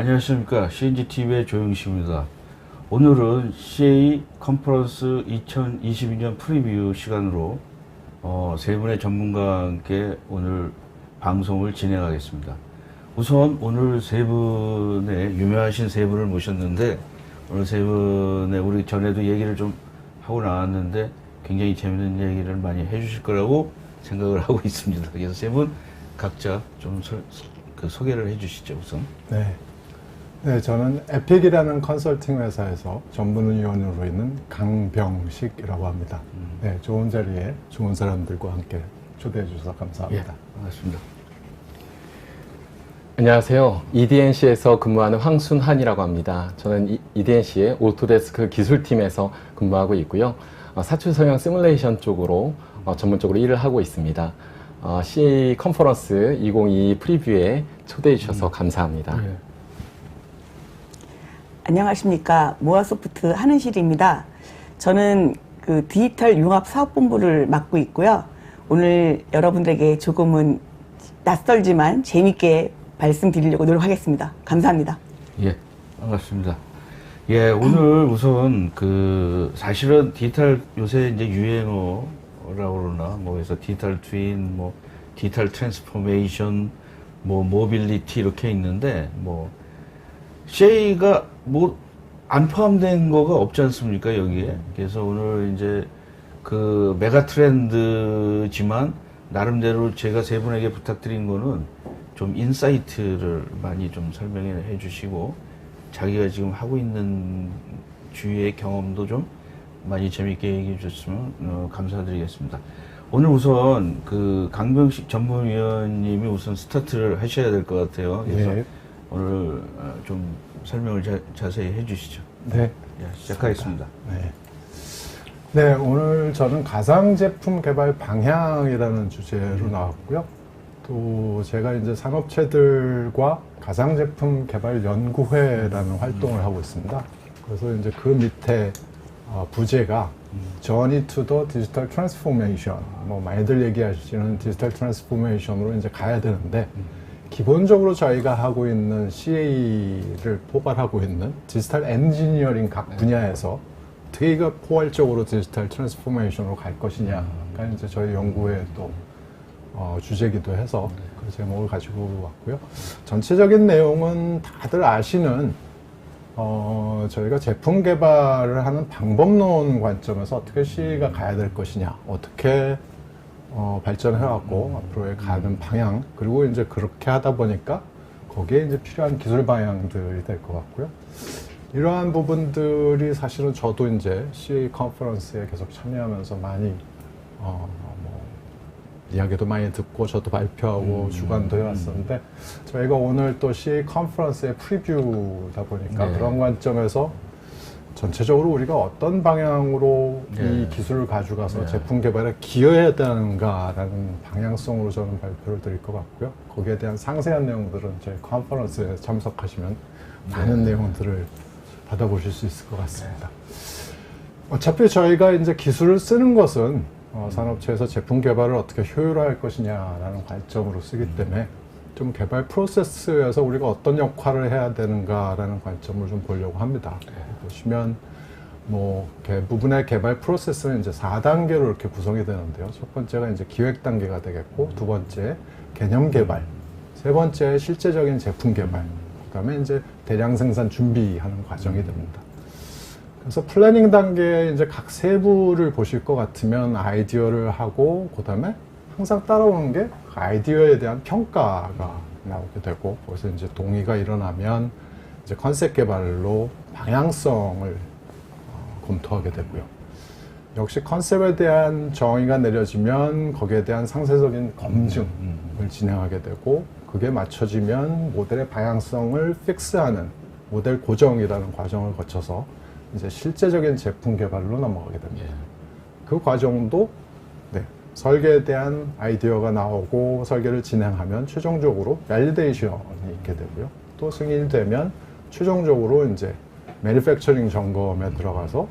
안녕하십니까. CNGTV의 조영식입니다. 오늘은 CA 컨퍼런스 2022년 프리뷰 시간으로 세 분의 전문가와 함께 오늘 방송을 진행하겠습니다. 우선 오늘 세 분의 유명하신 세 분을 모셨는데, 오늘 세 분의 우리 전에도 얘기를 좀 하고 나왔는데 굉장히 재밌는 얘기를 많이 해주실 거라고 생각을 하고 있습니다. 그래서 세 분 각자 좀 소개를 해주시죠. 우선. 네, 저는 에픽이라는 컨설팅 회사에서 전문위원으로 있는 강병식이라고 합니다. 네, 좋은 자리에 좋은 사람들과 함께 초대해 주셔서 감사합니다. 예, 반갑습니다. 안녕하세요. EDNC에서 근무하는 황순한이라고 합니다. 저는 EDNC의 오토데스크 기술팀에서 근무하고 있고요. 사출 성형 시뮬레이션 쪽으로 전문적으로 일을 하고 있습니다. CA 컨퍼런스 2022 프리뷰에 초대해 주셔서 감사합니다. 예. 안녕하십니까. 모아소프트 한은실입니다. 저는 그 디지털 융합 사업본부를 맡고 있고요. 오늘 여러분들에게 조금은 낯설지만 재밌게 말씀드리려고 노력하겠습니다. 감사합니다. 예, 반갑습니다. 예, 오늘 우선 사실은 디지털 요새 이제 유행어라고 그러나 그래서 디지털 트윈, 디지털 트랜스포메이션, 모빌리티 이렇게 있는데 CA가 안 포함된 거가 없지 않습니까, 여기에. 그래서 오늘 이제 메가 트렌드지만 나름대로 제가 세 분에게 부탁드린 거는 좀 인사이트를 많이 좀 설명해 주시고 자기가 지금 하고 있는 주위의 경험도 좀 많이 재밌게 얘기해 주셨으면 감사드리겠습니다. 오늘 우선 강병식 전문위원님이 우선 스타트를 하셔야 될 것 같아요. 그래서 네. 오늘 좀 설명을 자세히 해주시죠. 네. 예, 시작하겠습니다. 네, 오늘 저는 가상제품 개발 방향이라는 주제로 나왔고요. 또 제가 이제 산업체들과 가상제품 개발 연구회라는 활동을 하고 있습니다. 그래서 이제 그 밑에 부제가 Journey to the Digital Transformation, 많이들 얘기하시는 디지털 트랜스포메이션으로 이제 가야 되는데, 기본적으로 저희가 하고 있는 CA를 포괄하고 있는 디지털 엔지니어링 각 분야에서 어떻게 이거 포괄적으로 디지털 트랜스포메이션으로 갈 것이냐가 이제 저희 연구의 또 주제기도 해서 그 제목을 가지고 왔고요. 전체적인 내용은 다들 아시는 저희가 제품 개발을 하는 방법론 관점에서 어떻게 CA가 가야 될 것이냐, 어떻게 발전해왔고 앞으로의 가는 방향, 그리고 이제 그렇게 하다 보니까 거기에 이제 필요한 기술 방향들이 될 것 같고요. 이러한 부분들이 사실은 저도 이제 CA 컨퍼런스에 계속 참여하면서 많이 이야기도 많이 듣고 저도 발표하고 주관도 해왔었는데, 저희가 오늘 또 CA 컨퍼런스의 프리뷰다 보니까 네. 그런 관점에서 전체적으로 우리가 어떤 방향으로 네. 이 기술을 가져가서 네. 제품 개발에 기여해야 되는가라는 방향성으로 저는 발표를 드릴 것 같고요. 거기에 대한 상세한 내용들은 저희 컨퍼런스에 참석하시면 많은 내용들을 받아보실 수 있을 것 같습니다. 어차피 저희가 이제 기술을 쓰는 것은 산업체에서 제품 개발을 어떻게 효율화할 것이냐라는 관점으로 쓰기 때문에 좀 개발 프로세스에서 우리가 어떤 역할을 해야 되는가라는 관점을 좀 보려고 합니다. 보시면 대부분의 개발 프로세스는 이제 4단계로 이렇게 구성이 되는데요. 첫 번째가 이제 기획 단계가 되겠고, 두 번째 개념 개발, 세 번째 실제적인 제품 개발, 그다음에 이제 대량 생산 준비하는 과정이 됩니다. 그래서 플래닝 단계에 이제 각 세부를 보실 것 같으면 아이디어를 하고, 그다음에 항상 따라오는 게 아이디어에 대한 평가가 나오게 되고, 거기서 이제 동의가 일어나면 이제 컨셉 개발로 방향성을 검토하게 되고요. 역시 컨셉에 대한 정의가 내려지면 거기에 대한 상세적인 검증을 진행하게 되고, 그게 맞춰지면 모델의 방향성을 픽스하는 모델 고정이라는 과정을 거쳐서 이제 실제적인 제품 개발로 넘어가게 됩니다. 그 과정도 설계에 대한 아이디어가 나오고 설계를 진행하면 최종적으로 밸리데이션이 있게 되고요. 또 승인이 되면 최종적으로 이제 매니팩처링 점검에 들어가서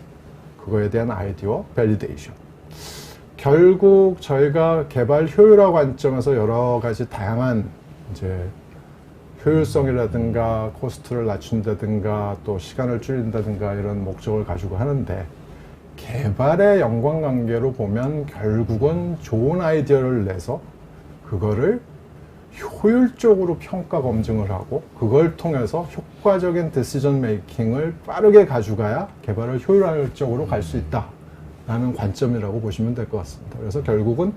그거에 대한 아이디어 밸리데이션. 결국 저희가 개발 효율화 관점에서 여러 가지 다양한 이제 효율성이라든가 코스트를 낮춘다든가 또 시간을 줄인다든가 이런 목적을 가지고 하는데, 개발의 연관관계로 보면 결국은 좋은 아이디어를 내서 그거를 효율적으로 평가 검증을 하고 그걸 통해서 효과적인 디시전 메이킹을 빠르게 가져가야 개발을 효율적으로 갈 수 있다라는 관점이라고 보시면 될 것 같습니다. 그래서 결국은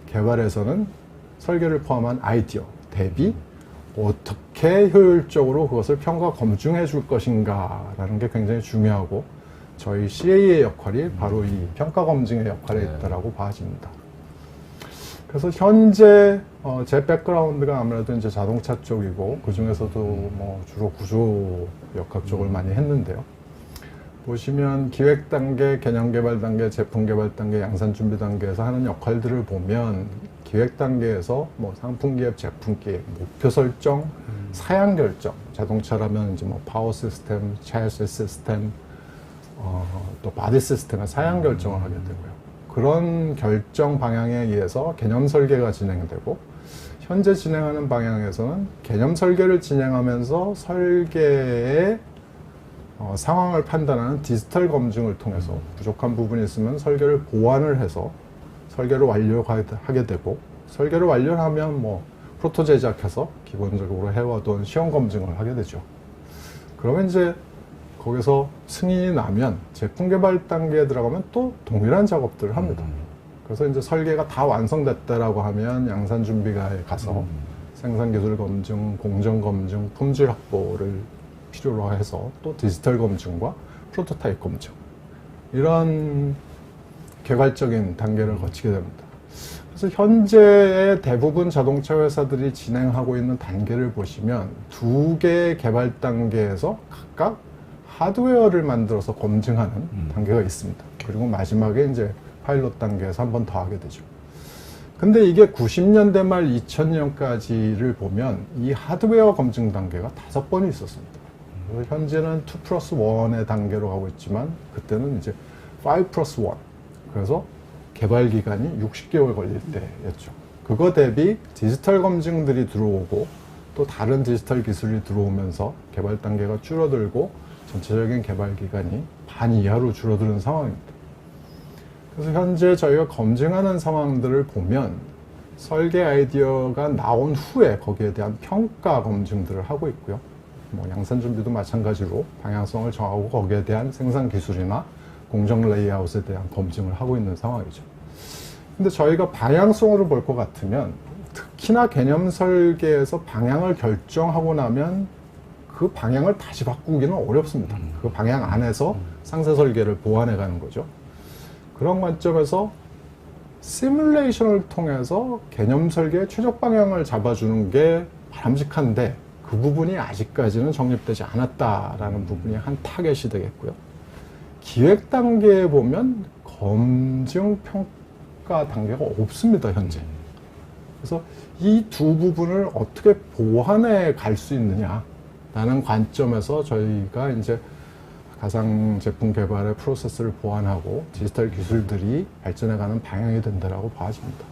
개발에서는 설계를 포함한 아이디어 대비 어떻게 효율적으로 그것을 평가 검증해 줄 것인가라는 게 굉장히 중요하고, 저희 CA의 역할이 바로 이 평가 검증의 역할에 있다라고 봐집니다. 그래서 현재 제 백그라운드가 아무래도 이제 자동차 쪽이고, 그 중에서도 뭐 주로 구조 역학 쪽을 많이 했는데요. 보시면 기획 단계, 개념 개발 단계, 제품 개발 단계, 양산 준비 단계에서 하는 역할들을 보면, 기획 단계에서 뭐 상품 기획, 제품 기획, 목표 설정, 사양 결정, 자동차라면 이제 뭐 파워 시스템, 차시 시스템, 또 바디 시스템의 사양 결정을 하게 되고요. 그런 결정 방향에 의해서 개념 설계가 진행되고, 현재 진행하는 방향에서는 개념 설계를 진행하면서 설계의 상황을 판단하는 디지털 검증을 통해서 부족한 부분이 있으면 설계를 보완을 해서 설계를 완료하게 되고, 설계를 완료하면 뭐 프로토 제작해서 기본적으로 해와던 시험 검증을 하게 되죠. 그러면 이제 거기서 승인이 나면 제품 개발 단계에 들어가면 또 동일한 작업들을 합니다. 그래서 이제 설계가 다 완성됐다라고 하면 양산 준비가에 가서 생산 기술 검증, 공정 검증, 품질 확보를 필요로 해서 또 디지털 검증과 프로토타입 검증, 이런 개괄적인 단계를 거치게 됩니다. 그래서 현재의 대부분 자동차 회사들이 진행하고 있는 단계를 보시면 두 개의 개발 단계에서 각각 하드웨어를 만들어서 검증하는 단계가 있습니다. 그리고 마지막에 이제 파일럿 단계에서 한 번 더 하게 되죠. 근데 이게 90년대 말 2000년까지를 보면 이 하드웨어 검증 단계가 5번이 있었습니다. 그래서 현재는 2+1의 단계로 가고 있지만, 그때는 이제 5+1. 그래서 개발 기간이 60개월 걸릴 때였죠. 그거 대비 디지털 검증들이 들어오고 또 다른 디지털 기술이 들어오면서 개발 단계가 줄어들고 전체적인 개발 기간이 반 이하로 줄어드는 상황입니다. 그래서 현재 저희가 검증하는 상황들을 보면, 설계 아이디어가 나온 후에 거기에 대한 평가 검증들을 하고 있고요. 뭐 양산 준비도 마찬가지로 방향성을 정하고 거기에 대한 생산 기술이나 공정 레이아웃에 대한 검증을 하고 있는 상황이죠. 근데 저희가 방향성으로 볼 것 같으면, 특히나 개념 설계에서 방향을 결정하고 나면 그 방향을 다시 바꾸기는 어렵습니다. 그 방향 안에서 상세 설계를 보완해 가는 거죠. 그런 관점에서 시뮬레이션을 통해서 개념 설계의 최적 방향을 잡아주는 게 바람직한데, 그 부분이 아직까지는 정립되지 않았다라는 부분이 한 타겟이 되겠고요. 기획 단계에 보면 검증 평가 단계가 없습니다, 현재. 그래서 이 두 부분을 어떻게 보완해 갈 수 있느냐라는 관점에서 저희가 이제 가상 제품 개발의 프로세스를 보완하고 디지털 기술들이 발전해가는 방향이 된다라고 봐집니다.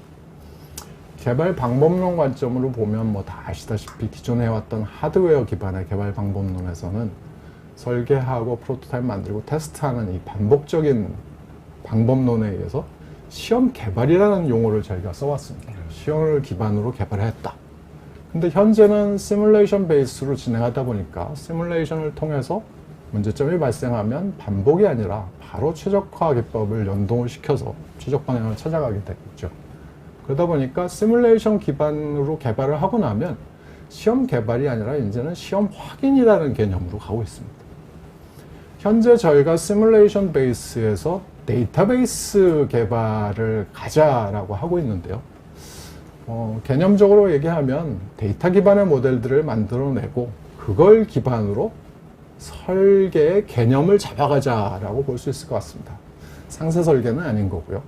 개발 방법론 관점으로 보면 뭐 다 아시다시피 기존에 해왔던 하드웨어 기반의 개발 방법론에서는 설계하고 프로토타입 만들고 테스트하는 이 반복적인 방법론에 의해서 시험 개발이라는 용어를 저희가 써왔습니다. 시험을 기반으로 개발했다. 근데 현재는 시뮬레이션 베이스로 진행하다 보니까 시뮬레이션을 통해서 문제점이 발생하면 반복이 아니라 바로 최적화 기법을 연동을 시켜서 최적 방향을 찾아가게 되겠죠. 그러다 보니까 시뮬레이션 기반으로 개발을 하고 나면 시험 개발이 아니라 이제는 시험 확인이라는 개념으로 가고 있습니다. 현재 저희가 시뮬레이션 베이스에서 데이터베이스 개발을 가자라고 하고 있는데요. 개념적으로 얘기하면 데이터 기반의 모델들을 만들어내고 그걸 기반으로 설계의 개념을 잡아가자라고 볼 수 있을 것 같습니다. 상세 설계는 아닌 거고요.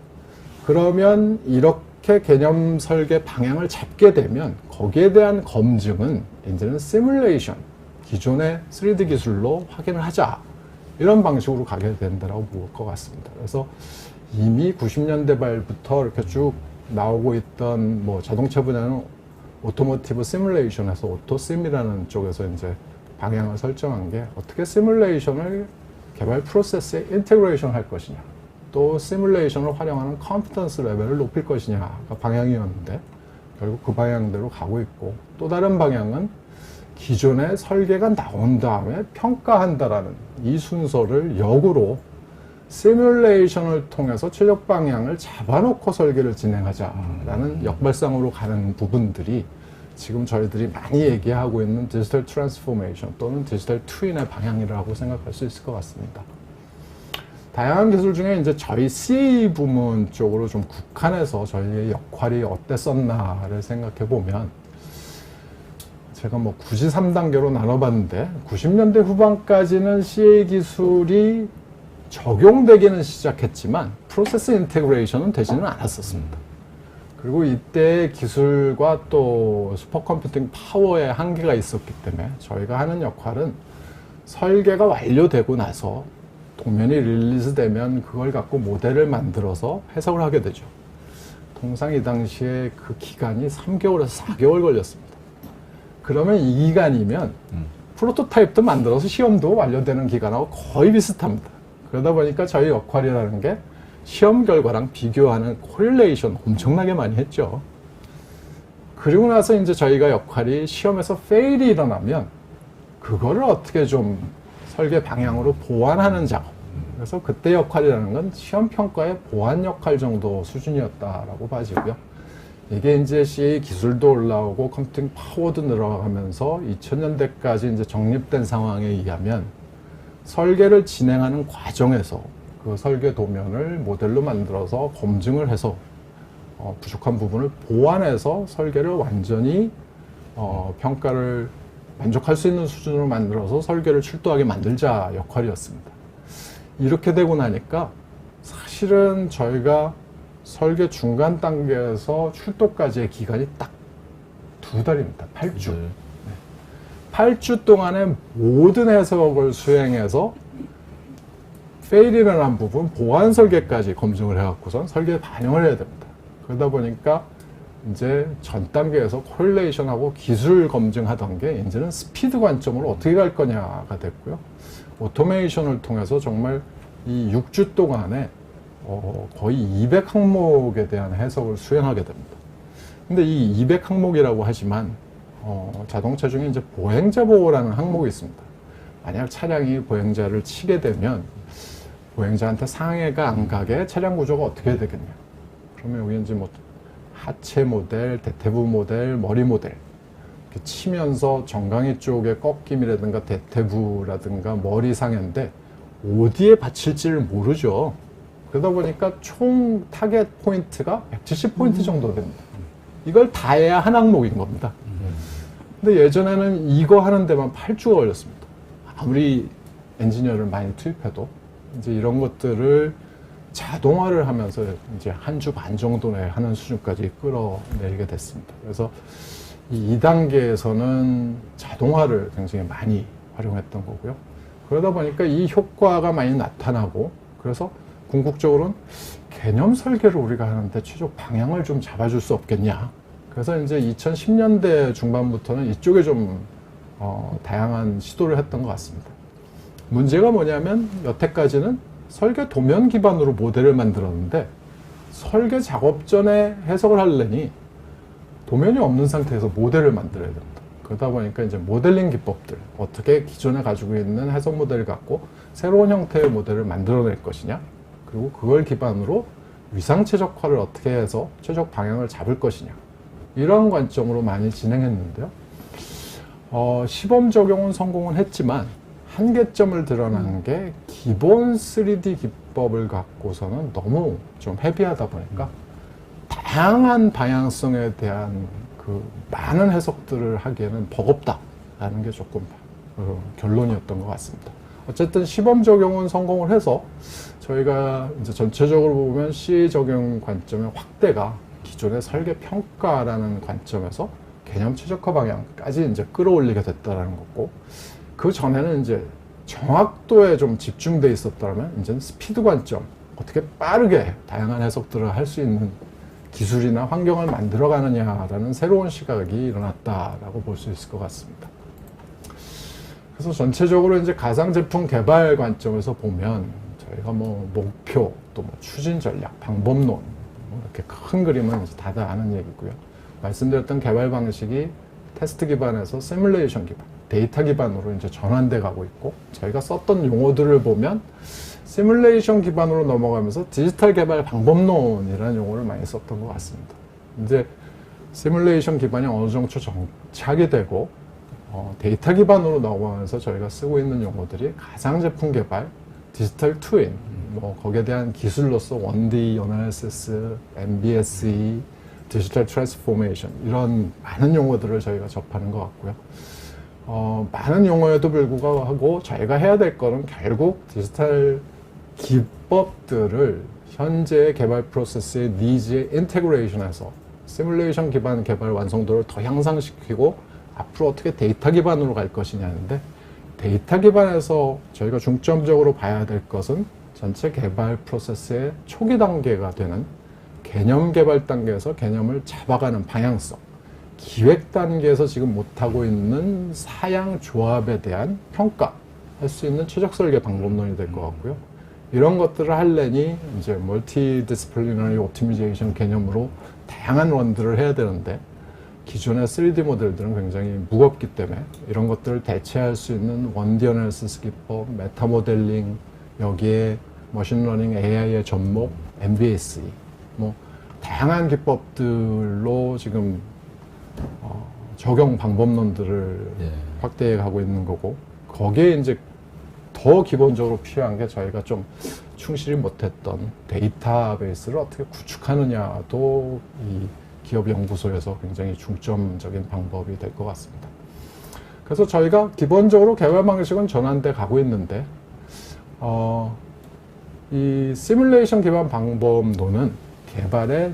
그러면 이렇게 개념 설계 방향을 잡게 되면 거기에 대한 검증은 이제는 시뮬레이션, 기존의 3D 기술로 확인을 하자, 이런 방식으로 가게 된다고 볼 것 같습니다. 그래서 이미 90년대 말부터 이렇게 쭉 나오고 있던 뭐 자동차 분야는 오토모티브 시뮬레이션에서 오토심이라는 쪽에서 이제 방향을 설정한 게 어떻게 시뮬레이션을 개발 프로세스에 인테그레이션 할 것이냐, 또 시뮬레이션을 활용하는 컴피턴스 레벨을 높일 것이냐가 방향이었는데 결국 그 방향대로 가고 있고, 또 다른 방향은 기존의 설계가 나온 다음에 평가한다라는 이 순서를 역으로 시뮬레이션을 통해서 최적 방향을 잡아놓고 설계를 진행하자라는 역발상으로 가는 부분들이 지금 저희들이 많이 얘기하고 있는 디지털 트랜스포메이션 또는 디지털 트윈의 방향이라고 생각할 수 있을 것 같습니다. 다양한 기술 중에 이제 저희 CA 부문 쪽으로 좀 국한해서 저희의 역할이 어땠었나를 생각해 보면, 제가 뭐 굳이 3단계로 나눠봤는데 90년대 후반까지는 CA 기술이 적용되기는 시작했지만 프로세스 인테그레이션은 되지는 않았었습니다. 그리고 이때 기술과 또 슈퍼컴퓨팅 파워의 한계가 있었기 때문에 저희가 하는 역할은 설계가 완료되고 나서 도면이 릴리즈되면 그걸 갖고 모델을 만들어서 해석을 하게 되죠. 통상 이 당시에 그 기간이 3개월에서 4개월 걸렸습니다. 그러면 이 기간이면 프로토타입도 만들어서 시험도 완료되는 기간하고 거의 비슷합니다. 그러다 보니까 저희 역할이라는 게 시험 결과랑 비교하는 코릴레이션 엄청나게 많이 했죠. 그리고 나서 이제 저희가 역할이 시험에서 페일이 일어나면 그거를 어떻게 좀 설계 방향으로 보완하는 작업. 그래서 그때 역할이라는 건 시험 평가의 보완 역할 정도 수준이었다라고 봐지고요. 이게 이제 CA 기술도 올라오고 컴퓨팅 파워도 늘어가면서 2000년대까지 이제 정립된 상황에 의하면 설계를 진행하는 과정에서 그 설계 도면을 모델로 만들어서 검증을 해서 부족한 부분을 보완해서 설계를 완전히 평가를 만족할 수 있는 수준으로 만들어서 설계를 출도하게 만들자 역할이었습니다. 이렇게 되고 나니까 사실은 저희가 설계 중간 단계에서 출도까지의 기간이 딱 2달입니다. 8주. 네. 8주 동안에 모든 해석을 수행해서 페일이 일어난 부분 보완 설계까지 검증을 해갖고선 설계에 반영을 해야 됩니다. 그러다 보니까 이제 전 단계에서 코릴레이션하고 기술 검증하던 게 이제는 스피드 관점으로 어떻게 갈 거냐가 됐고요. 오토메이션을 통해서 정말 이 6주 동안에 거의 200항목에 대한 해석을 수행하게 됩니다. 근데 이 200항목이라고 하지만 자동차 중에 이제 보행자 보호라는 항목이 있습니다. 만약 차량이 보행자를 치게 되면 보행자한테 상해가 안 가게 차량 구조가 어떻게 되겠냐. 그러면 여기 이제 뭐 하체 모델, 대퇴부 모델, 머리 모델 이렇게 치면서 정강이 쪽에 꺾임이라든가 대퇴부라든가 머리 상해인데 어디에 받칠지를 모르죠. 그러다 보니까 총 타겟 포인트가 170포인트 정도 됩니다. 이걸 다 해야 한 항목인 겁니다. 근데 예전에는 이거 하는 데만 8주가 걸렸습니다. 아무리 엔지니어를 많이 투입해도 이제 이런 것들을 자동화를 하면서 이제 한 주 반 정도 내에 하는 수준까지 끌어내리게 됐습니다. 그래서 이 2단계에서는 자동화를 굉장히 많이 활용했던 거고요. 그러다 보니까 이 효과가 많이 나타나고, 그래서 궁극적으로는 개념 설계를 우리가 하는데 최적 방향을 좀 잡아줄 수 없겠냐. 그래서 이제 2010년대 중반부터는 이쪽에 좀 다양한 시도를 했던 것 같습니다. 문제가 뭐냐면 여태까지는 설계 도면 기반으로 모델을 만들었는데 설계 작업 전에 해석을 하려니 도면이 없는 상태에서 모델을 만들어야 됩니다. 그러다 보니까 이제 모델링 기법들, 어떻게 기존에 가지고 있는 해석 모델을 갖고 새로운 형태의 모델을 만들어낼 것이냐, 그리고 그걸 기반으로 위상 최적화를 어떻게 해서 최적 방향을 잡을 것이냐, 이런 관점으로 많이 진행했는데요. 시범 적용은 성공은 했지만 한계점을 드러난 게 기본 3D 기법을 갖고서는 너무 좀 헤비하다 보니까 다양한 방향성에 대한 그 많은 해석들을 하기에는 버겁다라는 게 조금 결론이었던 것 같습니다. 어쨌든 시범 적용은 성공을 해서 저희가 이제 전체적으로 보면 CA 적용 관점의 확대가 기존의 설계 평가라는 관점에서 개념 최적화 방향까지 이제 끌어올리게 됐다라는 거고, 그 전에는 이제 정확도에 좀 집중돼 있었다면 이제는 스피드 관점, 어떻게 빠르게 다양한 해석들을 할 수 있는 기술이나 환경을 만들어가느냐라는 새로운 시각이 일어났다라고 볼 수 있을 것 같습니다. 그래서 전체적으로 이제 가상제품 개발 관점에서 보면 저희가 뭐 목표, 또 뭐 추진 전략, 방법론, 뭐 이렇게 큰 그림은 이제 다들 아는 얘기고요. 말씀드렸던 개발 방식이 테스트 기반에서 시뮬레이션 기반, 데이터 기반으로 이제 전환돼 가고 있고, 저희가 썼던 용어들을 보면 시뮬레이션 기반으로 넘어가면서 디지털 개발 방법론이라는 용어를 많이 썼던 것 같습니다. 이제 시뮬레이션 기반이 어느 정도 정착이 되고 데이터 기반으로 넘어가면서 저희가 쓰고 있는 용어들이 가상제품 개발, 디지털 트윈, 뭐 거기에 대한 기술로서 1D 어널리시스, MBSE, 디지털 트랜스포메이션 이런 많은 용어들을 저희가 접하는 것 같고요. 많은 용어에도 불구하고 저희가 해야 될 거는 결국 디지털 기법들을 현재 개발 프로세스의 니즈에 인테그레이션해서 시뮬레이션 기반 개발 완성도를 더 향상시키고 앞으로 어떻게 데이터 기반으로 갈 것이냐는데, 데이터 기반에서 저희가 중점적으로 봐야 될 것은 전체 개발 프로세스의 초기 단계가 되는 개념 개발 단계에서 개념을 잡아가는 방향성, 기획 단계에서 지금 못하고 있는 사양 조합에 대한 평가, 할 수 있는 최적 설계 방법론이 될 것 같고요. 이런 것들을 하려니 이제 멀티 디스플리너리 옵티미제이션 개념으로 다양한 런들을 해야 되는데, 기존의 3D 모델들은 굉장히 무겁기 때문에 이런 것들을 대체할 수 있는 1D 어널리시스 기법, 메타 모델링, 여기에 머신러닝, AI의 접목, MBSE, 뭐 다양한 기법들로 지금 적용 방법론들을 확대해 가고 있는 거고, 거기에 이제 더 기본적으로 필요한 게 저희가 좀 충실히 못했던 데이터베이스를 어떻게 구축하느냐도 이 기업연구소에서 굉장히 중점적인 방법이 될 것 같습니다. 그래서 저희가 기본적으로 개발 방식은 전환돼 가고 있는데, 이 시뮬레이션 기반 방법론은 개발의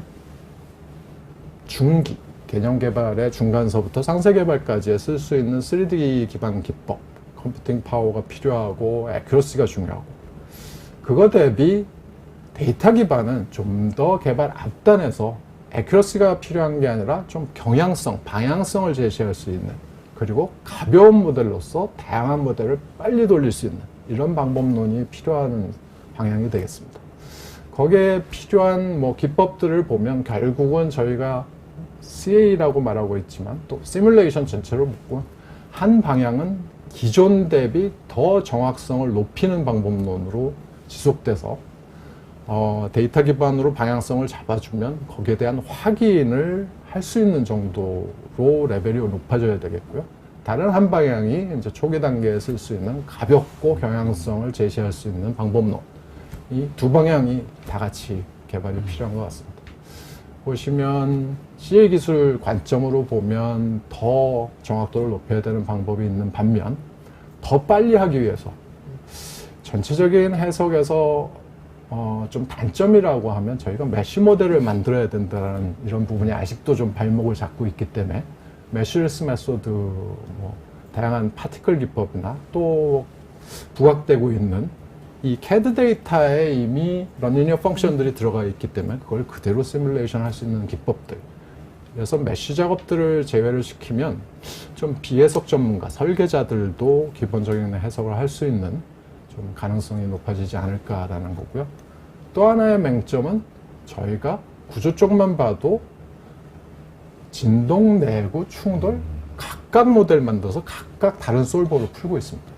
중기, 개념 개발의 중간서부터 상세 개발까지 쓸 수 있는 3D 기반 기법, 컴퓨팅 파워가 필요하고 애큐러시가 중요하고, 그거 대비 데이터 기반은 좀 더 개발 앞단에서 애큐러시가 필요한 게 아니라 좀 경향성, 방향성을 제시할 수 있는, 그리고 가벼운 모델로서 다양한 모델을 빨리 돌릴 수 있는 이런 방법론이 필요한 방향이 되겠습니다. 거기에 필요한 뭐 기법들을 보면 결국은 저희가 CA라고 말하고 있지만 또 시뮬레이션 전체로 보고 한 방향은 기존 대비 더 정확성을 높이는 방법론으로 지속돼서 데이터 기반으로 방향성을 잡아주면 거기에 대한 확인을 할 수 있는 정도로 레벨이 높아져야 되겠고요. 다른 한 방향이 이제 초기 단계에 쓸 수 있는 가볍고 경향성을 제시할 수 있는 방법론. 이 두 방향이 다 같이 개발이 필요한 것 같습니다. 보시면 CA 기술 관점으로 보면 더 정확도를 높여야 되는 방법이 있는 반면, 더 빨리 하기 위해서 전체적인 해석에서 좀 단점이라고 하면 저희가 메쉬 모델을 만들어야 된다는 이런 부분이 아직도 좀 발목을 잡고 있기 때문에 메쉬레스 메소드, 뭐 다양한 파티클 기법이나 또 부각되고 있는 이 CAD 데이터에 이미 런리니어 펑션들이 들어가 있기 때문에 그걸 그대로 시뮬레이션 할 수 있는 기법들, 그래서 메쉬 작업들을 제외를 시키면 좀 비해석 전문가, 설계자들도 기본적인 해석을 할 수 있는 좀 가능성이 높아지지 않을까라는 거고요. 또 하나의 맹점은 저희가 구조 쪽만 봐도 진동, 내구, 충돌 각각 모델 만들어서 각각 다른 솔버로 풀고 있습니다.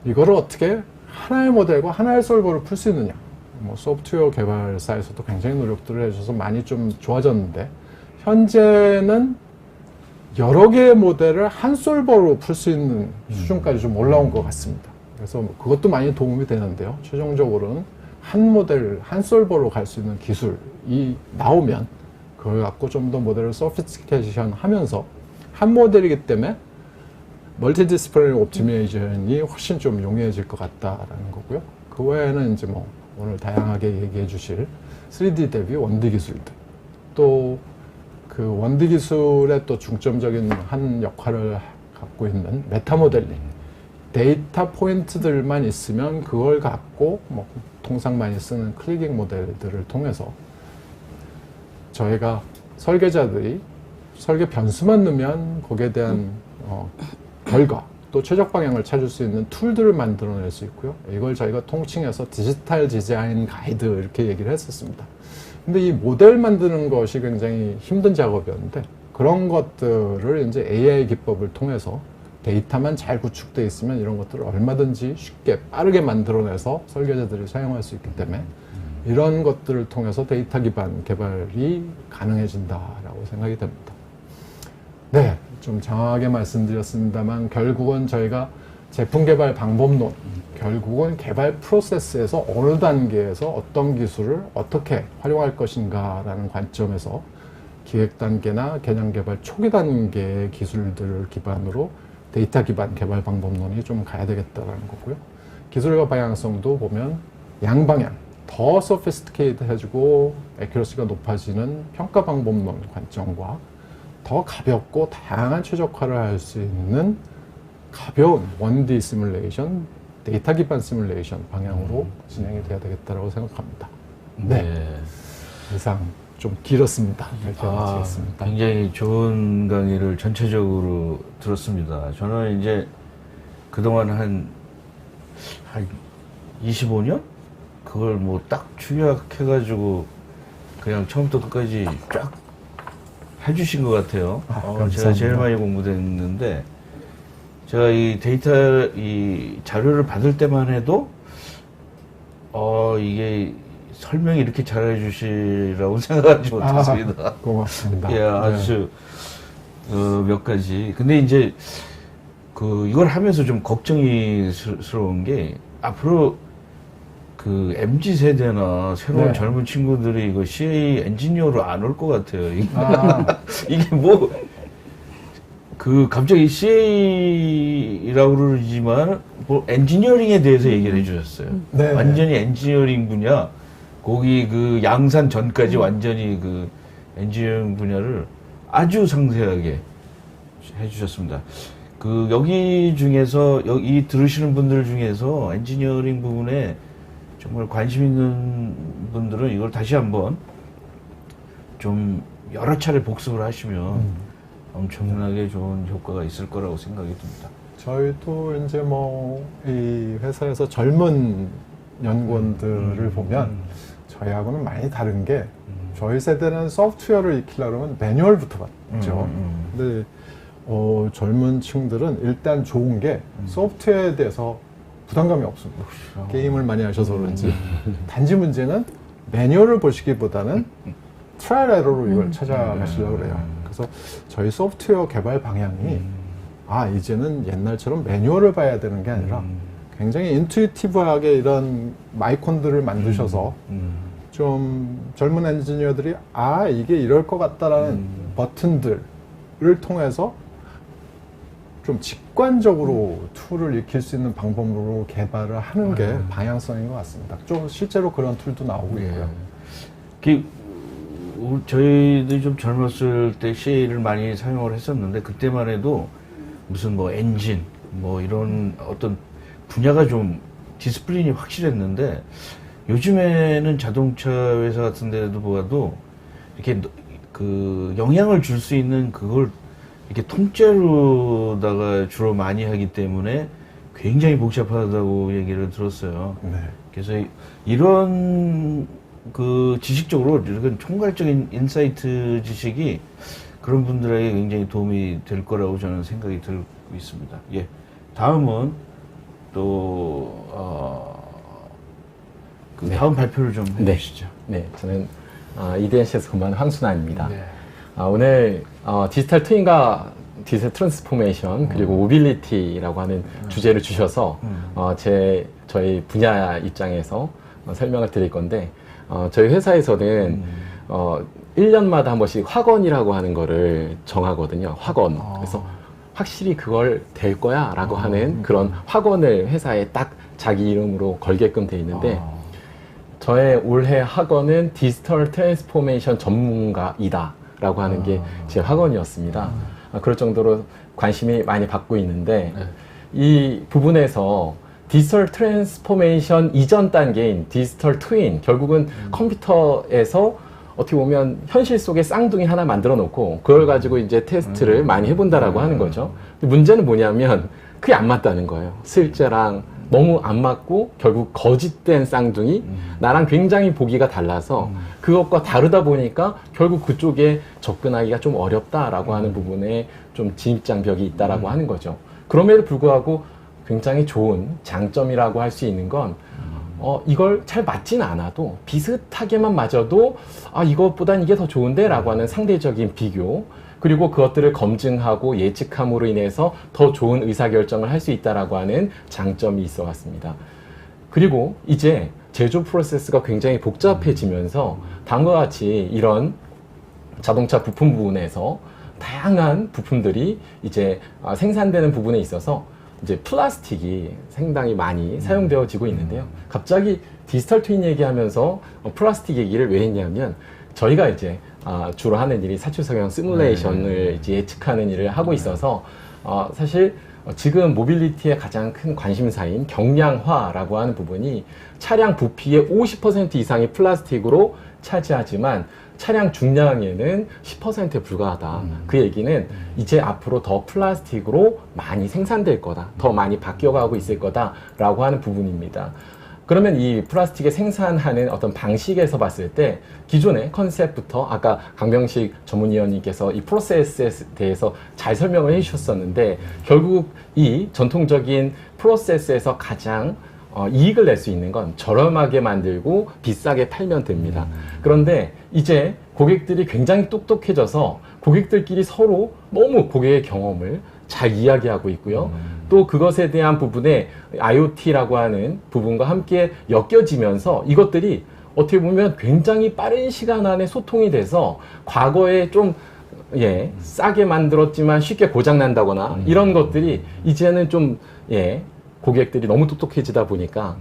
이거를 어떻게 하나의 모델과 하나의 솔버를 풀 수 있느냐, 뭐 소프트웨어 개발사에서도 굉장히 노력들을 해주셔서 많이 좀 좋아졌는데, 현재는 여러 개의 모델을 한 솔버로 풀 수 있는 수준까지 좀 올라온 것 같습니다. 그래서 그것도 많이 도움이 되는데요. 최종적으로는 한 모델, 한 솔버로 갈 수 있는 기술이 나오면 그걸 갖고 좀 더 모델을 소피스티케이션 하면서, 한 모델이기 때문에 멀티 디스플레이 옵티미제이션이 훨씬 좀 용이해질 것 같다라는 거고요. 그 외에는 이제 뭐 오늘 다양하게 얘기해 주실 3D 대비 1D 기술들, 또 그 1D 기술의 또 중점적인 한 역할을 갖고 있는 메타 모델링, 데이터 포인트들만 있으면 그걸 갖고 뭐 통상 많이 쓰는 클리깅 모델들을 통해서 저희가 설계자들이 설계 변수만 넣으면 거기에 대한 결과 또 최적 방향을 찾을 수 있는 툴들을 만들어낼 수 있고요. 이걸 저희가 통칭해서 디지털 디자인 가이드 이렇게 얘기를 했었습니다. 근데 이 모델 만드는 것이 굉장히 힘든 작업이었는데 그런 것들을 이제 AI 기법을 통해서 데이터만 잘 구축되어 있으면 이런 것들을 얼마든지 쉽게 빠르게 만들어내서 설계자들이 사용할 수 있기 때문에 이런 것들을 통해서 데이터 기반 개발이 가능해진다라고 생각이 됩니다. 네, 좀 장황하게 말씀드렸습니다만 결국은 저희가 제품 개발 방법론, 결국은 개발 프로세스에서 어느 단계에서 어떤 기술을 어떻게 활용할 것인가라는 관점에서 기획 단계나 개념 개발 초기 단계의 기술들을 기반으로 데이터 기반 개발 방법론이 좀 가야 되겠다라는 거고요. 기술과 방향성도 보면 양방향, 더 소피스티케이트해지고 애큐러시가 높아지는 평가 방법론 관점과 더 가볍고 다양한 최적화를 할 수 있는 가벼운 1D 시뮬레이션, 데이터 기반 시뮬레이션 방향으로 진행이 돼야 되겠다고 생각합니다. 네. 이상 좀 길었습니다. 마치겠습니다. 굉장히 좋은 강의를 전체적으로 들었습니다. 저는 이제 그동안 한 25년? 그걸 뭐 딱 축약해가지고 그냥 처음부터 끝까지 쫙 해주신 것 같아요. 제가 제일 많이 공부됐는데, 제가 이 데이터, 이 자료를 받을 때만 해도, 이게 설명이 이렇게 잘해 주시라고 생각하지 못했습니다. 고맙습니다. 예, 아주, 몇 가지. 근데 이제, 이걸 하면서 좀 걱정스러운 게, 앞으로 그 MZ 세대나 새로운 네. 젊은 친구들이 이거 CA 엔지니어로 안 올 것 같아요. 이게 뭐, 갑자기 CA라고 그러지만, 뭐, 엔지니어링에 대해서 얘기를 해주셨어요. 네. 완전히 엔지니어링 분야, 거기 양산 전까지 완전히 엔지니어링 분야를 아주 상세하게 해주셨습니다. 여기 중에서, 여기 들으시는 분들 중에서 엔지니어링 부분에 정말 관심 있는 분들은 이걸 다시 한번 좀 여러 차례 복습을 하시면 엄청나게 좋은 효과가 있을 거라고 생각이 듭니다. 저희도 이제 이 회사에서 젊은 연구원들을 보면 저희하고는 많이 다른 게 저희 세대는 소프트웨어를 익히려고 하면 매뉴얼부터 봤죠. 근데 젊은 층들은 일단 좋은 게 소프트웨어에 대해서 부담감이 없습니다. 게임을 많이 하셔서 그런지. 단지 문제는 매뉴얼을 보시기보다는 트라이얼 에러로 이걸 찾아가시려고 그래요. 그래서 저희 소프트웨어 개발 방향이 이제는 옛날처럼 매뉴얼을 봐야 되는 게 아니라 굉장히 인투이티브하게 이런 마이콘들을 만드셔서 좀 젊은 엔지니어들이 이게 이럴 것 같다라는 버튼들을 통해서 좀 직관적으로 툴을 익힐 수 있는 방법으로 개발을 하는 게 방향성인 것 같습니다. 좀 실제로 그런 툴도 나오고 있고요. 저희들이 좀 젊었을 때 CA를 많이 사용을 했었는데, 그때만 해도 무슨 엔진, 이런 어떤 분야가 좀 디스플린이 확실했는데, 요즘에는 자동차 회사 같은 데도 보아도 이렇게 영향을 줄 수 있는 그걸 이렇게 통째로다가 주로 많이 하기 때문에 굉장히 복잡하다고 얘기를 들었어요. 네. 그래서 이런 지식적으로 이런 총괄적인 인사이트 지식이 그런 분들에게 굉장히 도움이 될 거라고 저는 생각이 들고 있습니다. 예. 다음은 또, 다음 발표를 좀 해주시죠. 네, 저는 EDNC에서 근무하는 황순환입니다. 오늘 디지털 트윈과 디지털 트랜스포메이션 그리고 모빌리티라고 하는 주제를 주셔서 저희 분야 입장에서 설명을 드릴 건데, 저희 회사에서는 1년마다 한 번씩 학원이라고 하는 거를 정하거든요. 학원. 그래서 확실히 그걸 될 거야 라고 하는 그런 학원을 회사에 딱 자기 이름으로 걸게끔 돼 있는데, 저의 올해 학원은 디지털 트랜스포메이션 전문가이다 라고 하는 게 제 학원이었습니다. 그럴 정도로 관심이 많이 받고 있는데, 이 부분에서 디지털 트랜스포메이션 이전 단계인 디지털 트윈, 결국은 컴퓨터에서 어떻게 보면 현실 속에 쌍둥이 하나 만들어 놓고 그걸 가지고 이제 테스트를 많이 해본다라고 하는 거죠. 근데 문제는 뭐냐면 그게 안 맞다는 거예요. 실제랑 너무 안 맞고 결국 거짓된 쌍둥이, 나랑 굉장히 보기가 달라서 그것과 다르다 보니까 결국 그쪽에 접근하기가 좀 어렵다라고 하는 부분에 좀 진입장벽이 있다라고 하는 거죠. 그럼에도 불구하고 굉장히 좋은 장점이라고 할 수 있는 건 이걸 잘 맞진 않아도 비슷하게만 맞아도 이것보단 이게 더 좋은데 라고 하는 상대적인 비교, 그리고 그것들을 검증하고 예측함으로 인해서 더 좋은 의사결정을 할 수 있다라고 하는 장점이 있어 왔습니다. 그리고 이제 제조 프로세스가 굉장히 복잡해지면서 다음과 같이 이런 자동차 부품 부분에서 다양한 부품들이 이제 생산되는 부분에 있어서 이제 플라스틱이 상당히 많이 사용되어지고 있는데요. 갑자기 디지털 트윈 얘기하면서 플라스틱 얘기를 왜 했냐면 저희가 이제 주로 하는 일이 사출성형 시뮬레이션을 이제 예측하는 일을 하고 있어서 사실 지금 모빌리티의 가장 큰 관심사인 경량화라고 하는 부분이 차량 부피의 50% 이상이 플라스틱으로 차지하지만 차량 중량에는 10%에 불과하다. 그 얘기는 이제 앞으로 더 플라스틱으로 많이 생산될 거다. 더 많이 바뀌어가고 있을 거다라고 하는 부분입니다. 그러면 이 플라스틱의 생산하는 어떤 방식에서 봤을 때 기존의 컨셉부터 아까 강병식 전문위원님께서 이 프로세스에 대해서 잘 설명을 해주셨었는데 결국 이 전통적인 프로세스에서 가장 이익을 낼 수 있는 건 저렴하게 만들고 비싸게 팔면 됩니다. 그런데 이제 고객들이 굉장히 똑똑해져서 고객들끼리 서로 너무 고객의 경험을 잘 이야기하고 있고요. 또 그것에 대한 부분에 IoT라고 하는 부분과 함께 엮여지면서 이것들이 어떻게 보면 굉장히 빠른 시간 안에 소통이 돼서 과거에 좀 싸게 만들었지만 쉽게 고장난다거나 이런 것들이 이제는 좀 고객들이 너무 똑똑해지다 보니까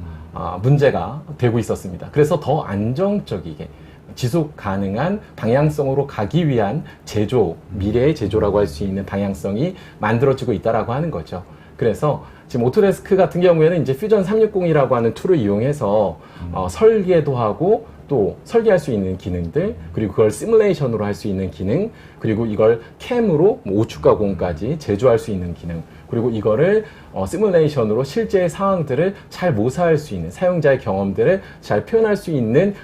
문제가 되고 있었습니다. 그래서 더 안정적이게 지속 가능한 방향성으로 가기 위한 제조, 미래의 제조라고 할 수 있는 방향성이 만들어지고 있다라고 하는 거죠. 그래서 지금 오토데스크 같은 경우에는 이제 퓨전 360이라고 하는 툴을 이용해서 설계도 하고 또 설계할 수 있는 기능들, 그리고 그걸 시뮬레이션으로 할 수 있는 기능, 그리고 이걸 캠으로 우측가공까지 제조할 수 있는 기능, 그리고 이거를 시뮬레이션으로 실제 상황들을 잘 모사할 수 있는, 사용자의 경험들을 잘 표현할 수 있는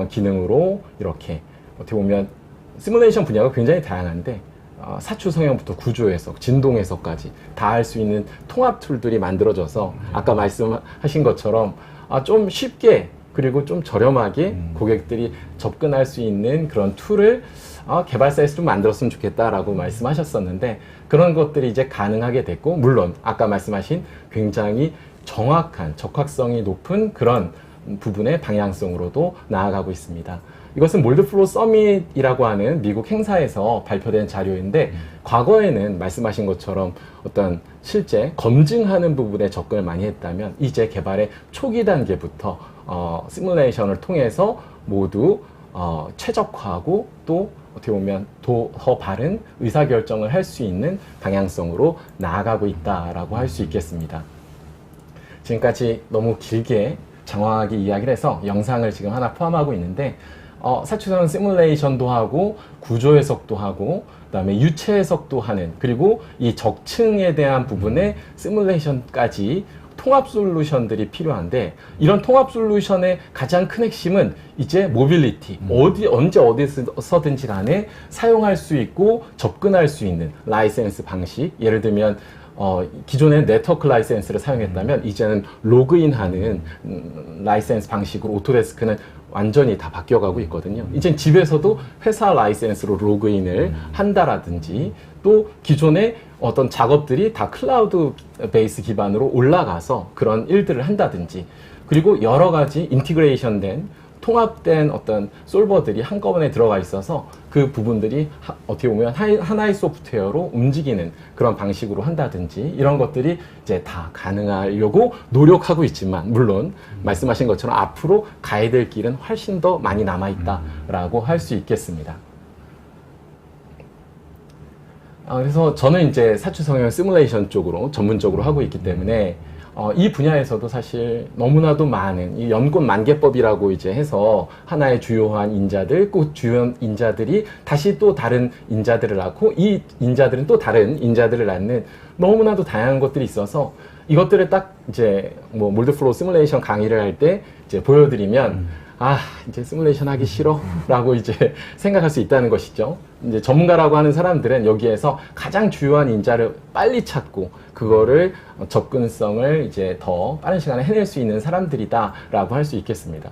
기능으로 이렇게 어떻게 보면 시뮬레이션 분야가 굉장히 다양한데 사출 성형부터 구조 해석, 진동 해석까지 다 할 수 있는 통합 툴들이 만들어져서 아까 말씀하신 것처럼 좀 쉽게 그리고 좀 저렴하게 고객들이 접근할 수 있는 그런 툴을 개발사에서 좀 만들었으면 좋겠다라고 말씀하셨었는데 그런 것들이 이제 가능하게 됐고, 물론 아까 말씀하신 굉장히 정확한 적합성이 높은 그런 부분의 방향성으로도 나아가고 있습니다. 이것은 몰드플로우 서밋이라고 하는 미국 행사에서 발표된 자료인데 과거에는 말씀하신 것처럼 어떤 실제 검증하는 부분에 접근을 많이 했다면 이제 개발의 초기 단계부터 시뮬레이션을 통해서 모두 최적화하고 또 어떻게 보면 더 바른 의사결정을 할 수 있는 방향성으로 나아가고 있다라고 할 수 있겠습니다. 지금까지 너무 길게 장황하게 이야기를 해서 영상을 지금 하나 포함하고 있는데 사출성 시뮬레이션도 하고 구조 해석도 하고 그다음에 유체 해석도 하는, 그리고 이 적층에 대한 부분의 시뮬레이션까지 통합 솔루션들이 필요한데 이런 통합 솔루션의 가장 큰 핵심은 이제 모빌리티, 언제 어디서든지 간에 사용할 수 있고 접근할 수 있는 라이센스 방식, 예를 들면 기존에 네트워크 라이센스를 사용했다면 이제는 로그인하는 라이센스 방식으로 오토데스크는 완전히 다 바뀌어가고 있거든요. 이제 집에서도 회사 라이센스로 로그인을 한다라든지 또 기존에 어떤 작업들이 다 클라우드 베이스 기반으로 올라가서 그런 일들을 한다든지, 그리고 여러 가지 인티그레이션 된 통합된 어떤 솔버들이 한꺼번에 들어가 있어서 그 부분들이 어떻게 보면 하나의 소프트웨어로 움직이는 그런 방식으로 한다든지 이런 것들이 이제 다 가능하려고 노력하고 있지만, 물론 말씀하신 것처럼 앞으로 가야 될 길은 훨씬 더 많이 남아있다라고 할 수 있겠습니다. 그래서 저는 이제 사출 성형 시뮬레이션 쪽으로 전문적으로 하고 있기 때문에 이 분야에서도 사실 너무나도 많은 이 연꽃 만개법이라고 이제 해서 하나의 주요한 인자들, 그 주요한 인자들이 다시 또 다른 인자들을 낳고 이 인자들은 또 다른 인자들을 낳는 너무나도 다양한 것들이 있어서 이것들을 딱 이제 뭐 몰드 플로우 시뮬레이션 강의를 할 때 이제 보여드리면 이제 시뮬레이션 하기 싫어 라고 이제 생각할 수 있다는 것이죠. 이제 전문가라고 하는 사람들은 여기에서 가장 주요한 인자를 빨리 찾고 그거를 접근성을 이제 더 빠른 시간에 해낼 수 있는 사람들이다 라고 할 수 있겠습니다.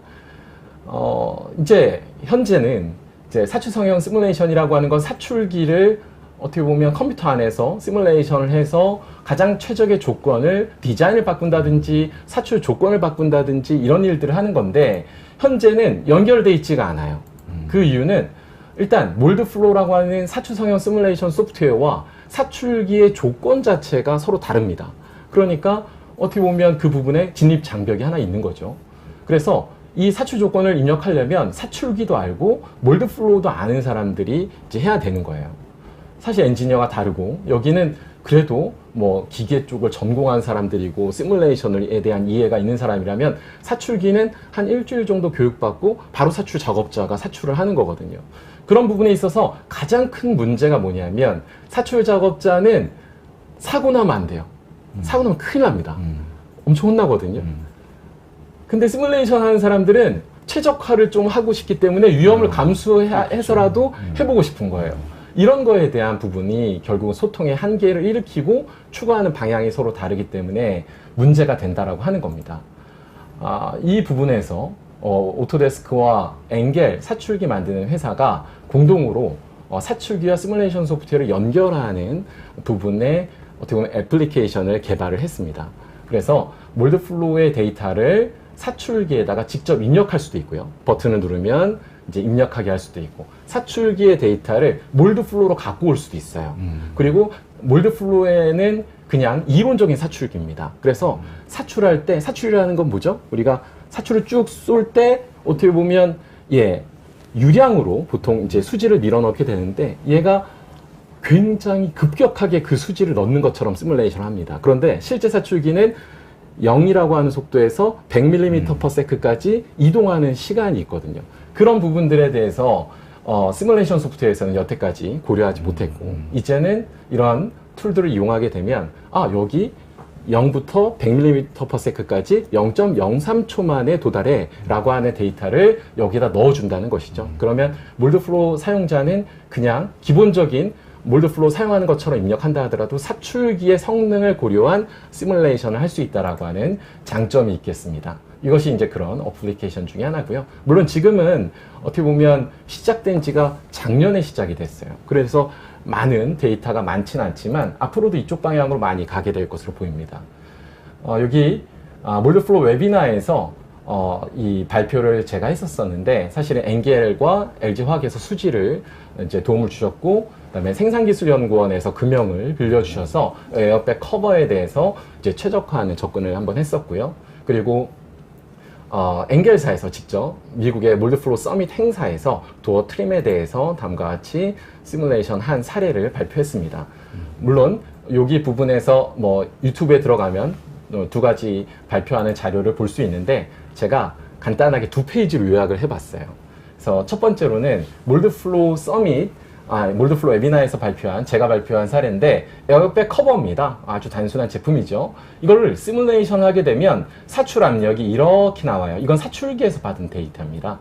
이제 현재는 이제 사출 성형 시뮬레이션이라고 하는 건 사출기를 어떻게 보면 컴퓨터 안에서 시뮬레이션을 해서 가장 최적의 조건을 디자인을 바꾼다든지 사출 조건을 바꾼다든지 이런 일들을 하는 건데 현재는 연결되어 있지가 않아요. 그 이유는 일단 몰드플로우라고 하는 사출 성형 시뮬레이션 소프트웨어와 사출기의 조건 자체가 서로 다릅니다. 그러니까 어떻게 보면 그 부분에 진입 장벽이 하나 있는 거죠. 그래서 이 사출 조건을 입력하려면 사출기도 알고 몰드플로우도 아는 사람들이 이제 해야 되는 거예요. 사실 엔지니어가 다르고 여기는 그래도 뭐 기계 쪽을 전공한 사람들이고 시뮬레이션에 대한 이해가 있는 사람이라면 사출기는 한 일주일 정도 교육받고 바로 사출 작업자가 사출을 하는 거거든요. 그런 부분에 있어서 가장 큰 문제가 뭐냐면 사출 작업자는 사고 나면 안 돼요. 사고 나면 큰일 납니다. 엄청 혼나거든요. 근데 시뮬레이션 하는 사람들은 최적화를 좀 하고 싶기 때문에 위험을 감수해서라도 해보고 싶은 거예요. 이런 거에 대한 부분이 결국은 소통의 한계를 일으키고 추구하는 방향이 서로 다르기 때문에 문제가 된다라고 하는 겁니다. 이 부분에서 오토데스크와 엔겔 사출기 만드는 회사가 공동으로 사출기와 시뮬레이션 소프트웨어를 연결하는 부분에 어떻게 보면 애플리케이션을 개발을 했습니다. 그래서 몰드플로우의 데이터를 사출기에다가 직접 입력할 수도 있고요. 버튼을 누르면 이제 입력하게 할 수도 있고 사출기의 데이터를 몰드플로우로 갖고 올 수도 있어요. 그리고 몰드플로우에는 그냥 이론적인 사출기입니다. 그래서 사출할 때 사출이라는 건 뭐죠? 우리가 사출을 쭉 쏠 때 어떻게 보면 유량으로 보통 이제 수지를 밀어넣게 되는데 얘가 굉장히 급격하게 그 수지를 넣는 것처럼 시뮬레이션을 합니다. 그런데 실제 사출기는 0이라고 하는 속도에서 100mm/s까지 이동하는 시간이 있거든요. 그런 부분들에 대해서 시뮬레이션 소프트웨어에서는 여태까지 고려하지 못했고 이제는 이런 툴들을 이용하게 되면 여기 0부터 100mm/s까지 0.03초 만에 도달해 라고 하는 데이터를 여기다 넣어준다는 것이죠. 그러면 몰드플로우 사용자는 그냥 기본적인 몰드플로우 사용하는 것처럼 입력한다 하더라도 사출기의 성능을 고려한 시뮬레이션을 할 수 있다라고 하는 장점이 있겠습니다. 이것이 이제 그런 어플리케이션 중에 하나고요. 물론 지금은 어떻게 보면 시작된 지가 작년에 시작이 됐어요. 그래서 많은 데이터가 많지는 않지만 앞으로도 이쪽 방향으로 많이 가게 될 것으로 보입니다. 여기 몰드플로우 웨비나에서 이 발표를 제가 했었었는데 사실은 엔겔과 LG화학에서 수지를 이제 도움을 주셨고 그다음에 생산기술연구원에서 금형을 빌려주셔서 에어백 커버에 대해서 이제 최적화하는 접근을 한번 했었고요. 그리고 엔겔사에서 직접 미국의 몰드플로우 서밋 행사에서 도어 트림에 대해서 다음과 같이 시뮬레이션 한 사례를 발표했습니다. 물론 여기 부분에서 뭐 유튜브에 들어가면 두 가지 발표하는 자료를 볼 수 있는데 제가 간단하게 2페이지로 요약을 해봤어요. 그래서 첫 번째로는 몰드플로우 서밋 몰드플로우 웨비나에서 제가 발표한 사례인데 에어백 커버입니다. 아주 단순한 제품이죠. 이거를 시뮬레이션 하게 되면 사출 압력이 이렇게 나와요. 이건 사출기에서 받은 데이터입니다.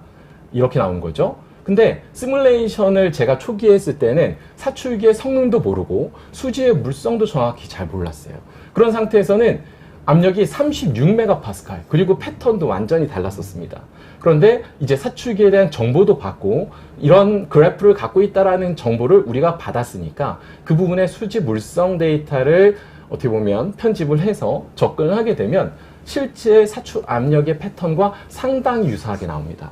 이렇게 나온 거죠. 근데 시뮬레이션을 제가 초기에 했을 때는 사출기의 성능도 모르고 수지의 물성도 정확히 잘 몰랐어요. 그런 상태에서는 압력이 36메가파스칼 그리고 패턴도 완전히 달랐었습니다. 그런데 이제 사출기에 대한 정보도 받고 이런 그래프를 갖고 있다라는 정보를 우리가 받았으니까 그 부분의 수지 물성 데이터를 어떻게 보면 편집을 해서 접근을 하게 되면 실제 사출 압력의 패턴과 상당히 유사하게 나옵니다.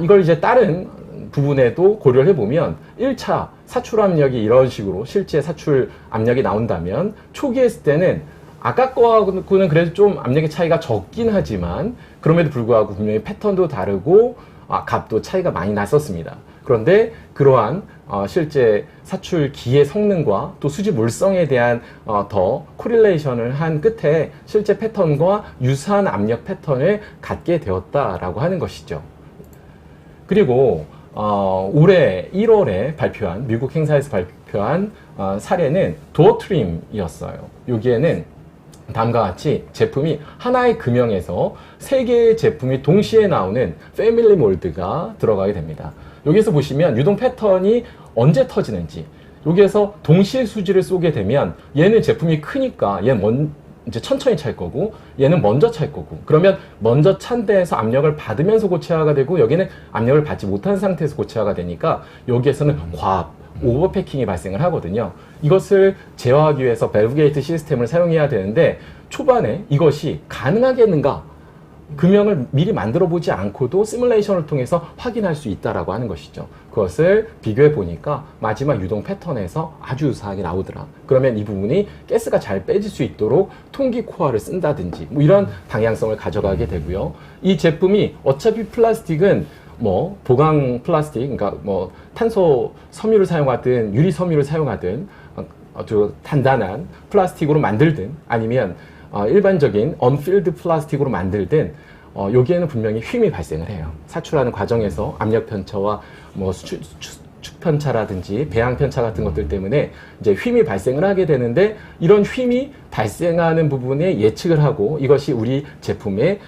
이걸 이제 다른 부분에도 고려를 해보면 1차 사출 압력이 이런 식으로 실제 사출 압력이 나온다면 초기에 했을 때는 아까 거하고는 그래도 좀 압력의 차이가 적긴 하지만 그럼에도 불구하고 분명히 패턴도 다르고 값도 차이가 많이 났었습니다. 그런데 그러한 실제 사출기의 성능과 또 수지 물성에 대한 더 코릴레이션을 한 끝에 실제 패턴과 유사한 압력 패턴을 갖게 되었다라고 하는 것이죠. 그리고 올해 1월에 발표한 미국 행사에서 발표한 사례는 도어 트림이었어요. 여기에는 다음과 같이 제품이 하나의 금형에서 3개의 제품이 동시에 나오는 패밀리 몰드가 들어가게 됩니다. 여기서 보시면 유동 패턴이 언제 터지는지, 여기에서 동시에 수지를 쏘게 되면 얘는 제품이 크니까 얘는 이제 천천히 찰 거고 얘는 먼저 찰 거고, 그러면 먼저 찬 데에서 압력을 받으면서 고체화가 되고 여기는 압력을 받지 못한 상태에서 고체화가 되니까 여기에서는 과압, 오버패킹이 발생을 하거든요. 이것을 제어하기 위해서 밸브 게이트 시스템을 사용해야 되는데 초반에 이것이 가능하겠는가? 금형을 미리 만들어 보지 않고도 시뮬레이션을 통해서 확인할 수 있다라고 하는 것이죠. 그것을 비교해 보니까 마지막 유동 패턴에서 아주 유사하게 나오더라. 그러면 이 부분이 가스가 잘 빼질 수 있도록 통기 코어를 쓴다든지 뭐 이런 방향성을 가져가게 되고요. 이 제품이 어차피 플라스틱은 뭐 보강 플라스틱, 그러니까 뭐 탄소 섬유를 사용하든 유리 섬유를 사용하든 아주 단단한 플라스틱으로 만들든 아니면 일반적인 언필드 플라스틱으로 만들든 여기에는 분명히 휨이 발생을 해요. 사출하는 과정에서 압력 편차와 뭐 축 편차라든지 배양 편차 같은 것들 때문에 이제 휨이 발생을 하게 되는데, 이런 휨이 발생하는 부분에 예측을 하고 이것이 우리 제품에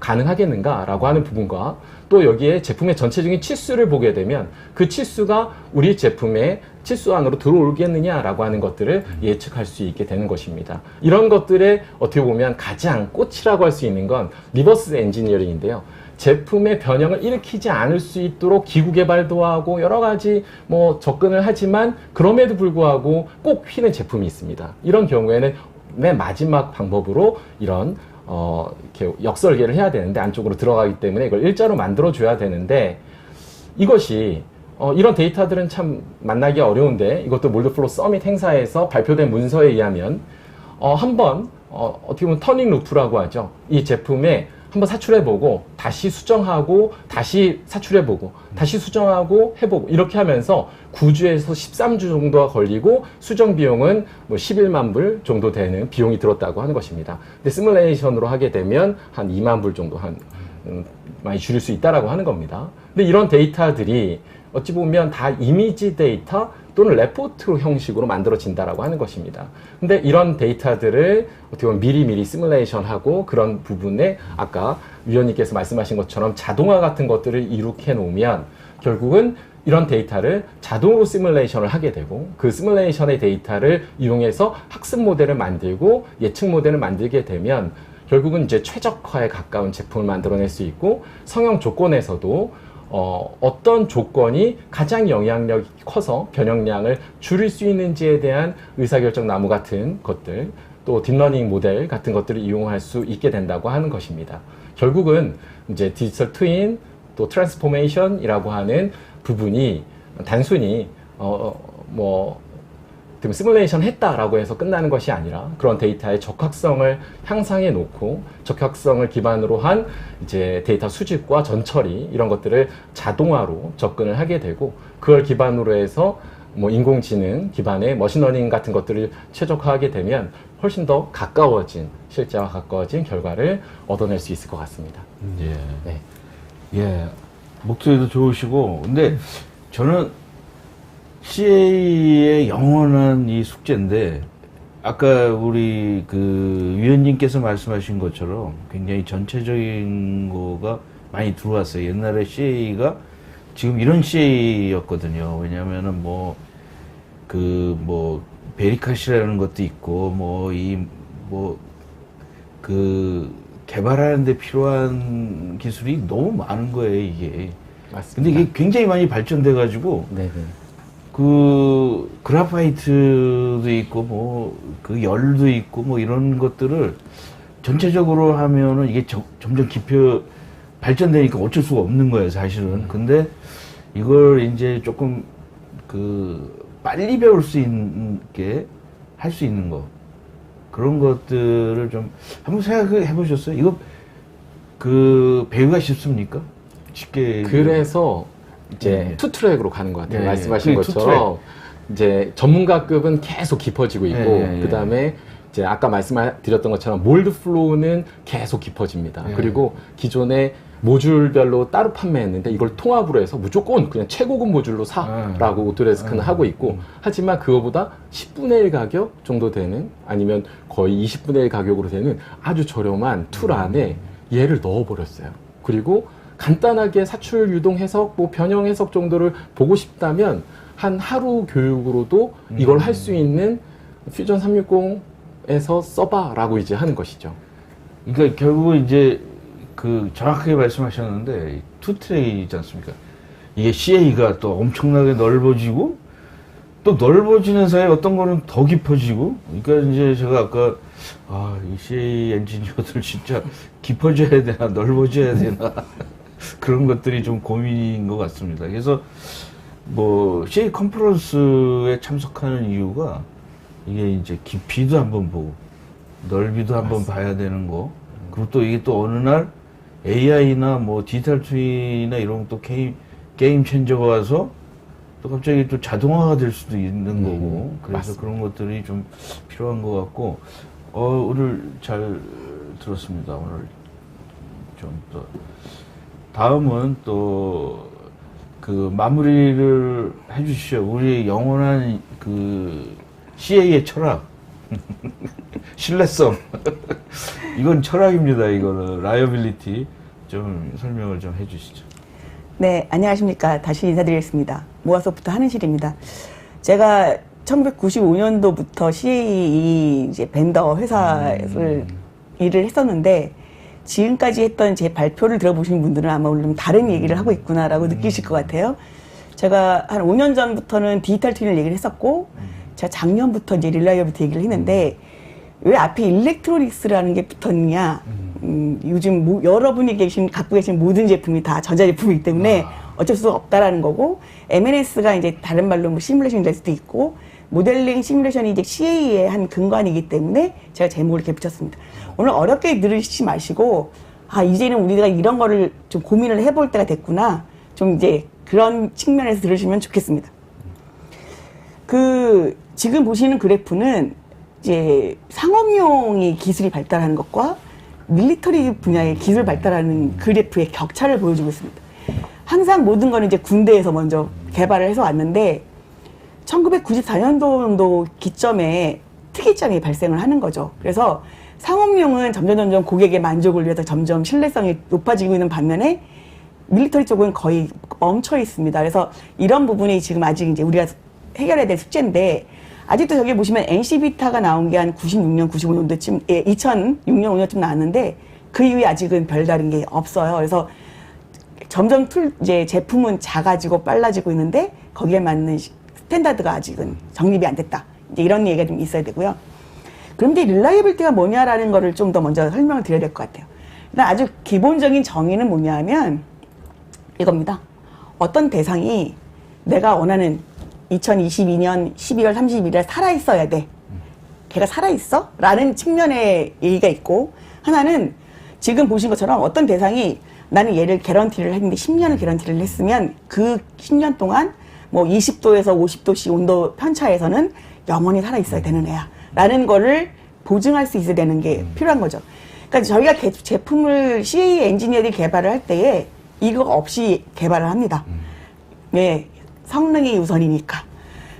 가능하겠는가라고 하는 부분과 또 여기에 제품의 전체적인 치수를 보게 되면 그 치수가 우리 제품의 치수 안으로 들어오겠느냐라고 하는 것들을 예측할 수 있게 되는 것입니다. 이런 것들에 어떻게 보면 가장 꽃이라고 할 수 있는 건 리버스 엔지니어링인데요. 제품의 변형을 일으키지 않을 수 있도록 기구 개발도 하고 여러 가지 뭐 접근을 하지만 그럼에도 불구하고 꼭 휘는 제품이 있습니다. 이런 경우에는 맨 마지막 방법으로 이런 이렇게 역설계를 해야 되는데 안쪽으로 들어가기 때문에 이걸 일자로 만들어 줘야 되는데, 이것이 이런 데이터들은 참 만나기 어려운데 이것도 몰드플로우 서밋 행사에서 발표된 문서에 의하면 한번 어떻게 보면 터닝 루프라고 하죠. 이 제품에 한번 사출해보고 다시 수정하고 다시 사출해보고 다시 수정하고 해보고 이렇게 하면서 9주에서 13주 정도가 걸리고 수정 비용은 뭐 11만 불 정도 되는 비용이 들었다고 하는 것입니다. 근데 시뮬레이션으로 하게 되면 한 2만 불 정도 많이 줄일 수 있다라고 하는 겁니다. 근데 이런 데이터들이 어찌 보면 다 이미지 데이터 또는 레포트 형식으로 만들어진다라고 하는 것입니다. 근데 이런 데이터들을 어떻게 보면 미리미리 시뮬레이션하고 그런 부분에 아까 위원님께서 말씀하신 것처럼 자동화 같은 것들을 이룩해 놓으면 결국은 이런 데이터를 자동으로 시뮬레이션을 하게 되고 그 시뮬레이션의 데이터를 이용해서 학습 모델을 만들고 예측 모델을 만들게 되면 결국은 이제 최적화에 가까운 제품을 만들어낼 수 있고, 성형 조건에서도 어떤 조건이 가장 영향력이 커서 변형량을 줄일 수 있는지에 대한 의사결정 나무 같은 것들, 또 딥러닝 모델 같은 것들을 이용할 수 있게 된다고 하는 것입니다. 결국은 이제 디지털 트윈 또 트랜스포메이션이라고 하는 부분이 단순히 시뮬레이션 했다라고 해서 끝나는 것이 아니라 그런 데이터의 적합성을 향상해 놓고 적합성을 기반으로 한 이제 데이터 수집과 전처리 이런 것들을 자동화로 접근을 하게 되고, 그걸 기반으로 해서 뭐 인공지능 기반의 머신러닝 같은 것들을 최적화하게 되면 훨씬 더 가까워진, 실제와 가까워진 결과를 얻어낼 수 있을 것 같습니다. 예. 네. 예. 목소리도 좋으시고, 근데 저는 CA의 영원한 이 숙제인데, 아까 우리 그 위원님께서 말씀하신 것처럼 굉장히 전체적인 거가 많이 들어왔어요. 옛날에 CA가 지금 이런 CA였거든요. 왜냐면은 베리카시라는 것도 있고, 개발하는 데 필요한 기술이 너무 많은 거예요, 이게. 맞습니다. 근데 이게 굉장히 많이 발전돼가지고, 네네. 그래파이트도 있고, 열도 있고, 이런 것들을 전체적으로 하면은 이게 점점 발전되니까 어쩔 수가 없는 거예요, 사실은. 근데 이걸 이제 조금 빨리 배울 수 있게 할 수 있는 거. 그런 것들을 좀 한번 생각해 보셨어요? 이거 배우기가 쉽습니까? 쉽게. 그래서 이제 투 트랙으로 가는 것 같아요. 예, 예. 말씀하신 그게 투 것처럼 이제 전문가급은 계속 깊어지고 있고 예, 예. 그 다음에 이제 아까 말씀드렸던 것처럼 몰드 플로우는 계속 깊어집니다. 예. 그리고 기존에 모듈별로 따로 판매했는데 이걸 통합으로 해서 무조건 그냥 최고급 모듈로 사라고 오토데스크는 하고 있고 하지만 그거보다 10분의 1 가격 정도 되는 아니면 거의 20분의 1 가격으로 되는 아주 저렴한 툴 안에 얘를 넣어버렸어요. 그리고 간단하게 사출 유동 해석, 뭐 변형 해석 정도를 보고 싶다면 한 하루 교육으로도 이걸 할 수 있는 퓨전 360에서 써봐라고 이제 하는 것이죠. 그러니까 결국은 이제 그 정확하게 말씀하셨는데 투 트레이지 않습니까? 이게 CA가 또 엄청나게 넓어지고 또 넓어지는 사이에 어떤 거는 더 깊어지고 그러니까 이제 제가 아까 이 CA 엔지니어들 진짜 깊어져야 되나 넓어져야 되나 그런 것들이 좀 고민인 것 같습니다. 그래서 뭐 CA 컨퍼런스에 참석하는 이유가 이게 이제 깊이도 한번 보고 넓이도 한번 봐야 되는 거 그리고 또 이게 또 어느 날 AI나 뭐 디지털 트윈이나 이런 또 게임 체인저가 와서 또 갑자기 또 자동화가 될 수도 있는 거고 그래서 맞습니다. 그런 것들이 좀 필요한 것 같고 오늘 잘 들었습니다. 오늘 좀 또 다음은 또 그 마무리를 해주시죠. 우리 영원한 그 CA의 철학 신뢰성 이건 철학입니다. 이거는 라이어빌리티 좀 설명을 좀 해주시죠. 네, 안녕하십니까. 다시 인사드리겠습니다. 모아소프트 한은실입니다. 제가 1995년도부터 CA 이제 벤더 회사를 일을 했었는데 지금까지 했던 제 발표를 들어보신 분들은 아마 오늘 좀 다른 얘기를 하고 있구나라고 느끼실 것 같아요. 제가 한 5년 전부터는 디지털 트윈을 얘기를 했었고 제가 작년부터 이제 릴라이어빌리티 얘기를 했는데 왜 앞에 일렉트로닉스라는 게 붙었냐? 요즘 여러분이 갖고 계신 모든 제품이 다 전자제품이기 때문에 어쩔 수 없다라는 거고 MNS가 이제 다른 말로 뭐 시뮬레이션이 될 수도 있고 모델링 시뮬레이션이 이제 CA의 한 근간이기 때문에 제가 제목을 이렇게 붙였습니다. 오늘 어렵게 들으시지 마시고 이제는 우리가 이런 거를 좀 고민을 해볼 때가 됐구나. 좀 이제 그런 측면에서 들으시면 좋겠습니다. 지금 보시는 그래프는 이제 상업용의 기술이 발달하는 것과 밀리터리 분야의 기술 발달하는 그래프의 격차를 보여주고 있습니다. 항상 모든 거는 이제 군대에서 먼저 개발을 해서 왔는데 1994년도 정도 기점에 특이점이 발생을 하는 거죠. 그래서 상업용은 점점 고객의 만족을 위해서 점점 신뢰성이 높아지고 있는 반면에 밀리터리 쪽은 거의 멈춰 있습니다. 그래서 이런 부분이 지금 아직 이제 우리가 해결해야 될 숙제인데 아직도 저기 보시면 NC 비타가 나온 게 한 96년, 95년도쯤, 2006년, 5년쯤 나왔는데 그 이후에 아직은 별다른 게 없어요. 그래서 점점 이제 제품은 작아지고 빨라지고 있는데 거기에 맞는 스탠다드가 아직은 정립이 안 됐다. 이제 이런 얘기가 좀 있어야 되고요. 그런데 릴라이어빌티가 뭐냐라는 거를 좀 더 먼저 설명을 드려야 될 것 같아요. 일단 아주 기본적인 정의는 뭐냐면 이겁니다. 어떤 대상이 내가 원하는 2022년 12월 31일에 살아있어야 돼. 걔가 살아있어? 라는 측면의 얘기가 있고 하나는 지금 보신 것처럼 어떤 대상이 나는 얘를 개런티를 했는데 10년을 개런티를 했으면 그 10년 동안 뭐 20도에서 50도씩 온도 편차에서는 영원히 살아있어야 되는 애야. 라는 거를 보증할 수 있어야 되는 게 필요한 거죠. 그러니까 저희가 제품을 CA 엔지니어들이 개발을 할 때에 이거 없이 개발을 합니다. 왜? 성능이 우선이니까.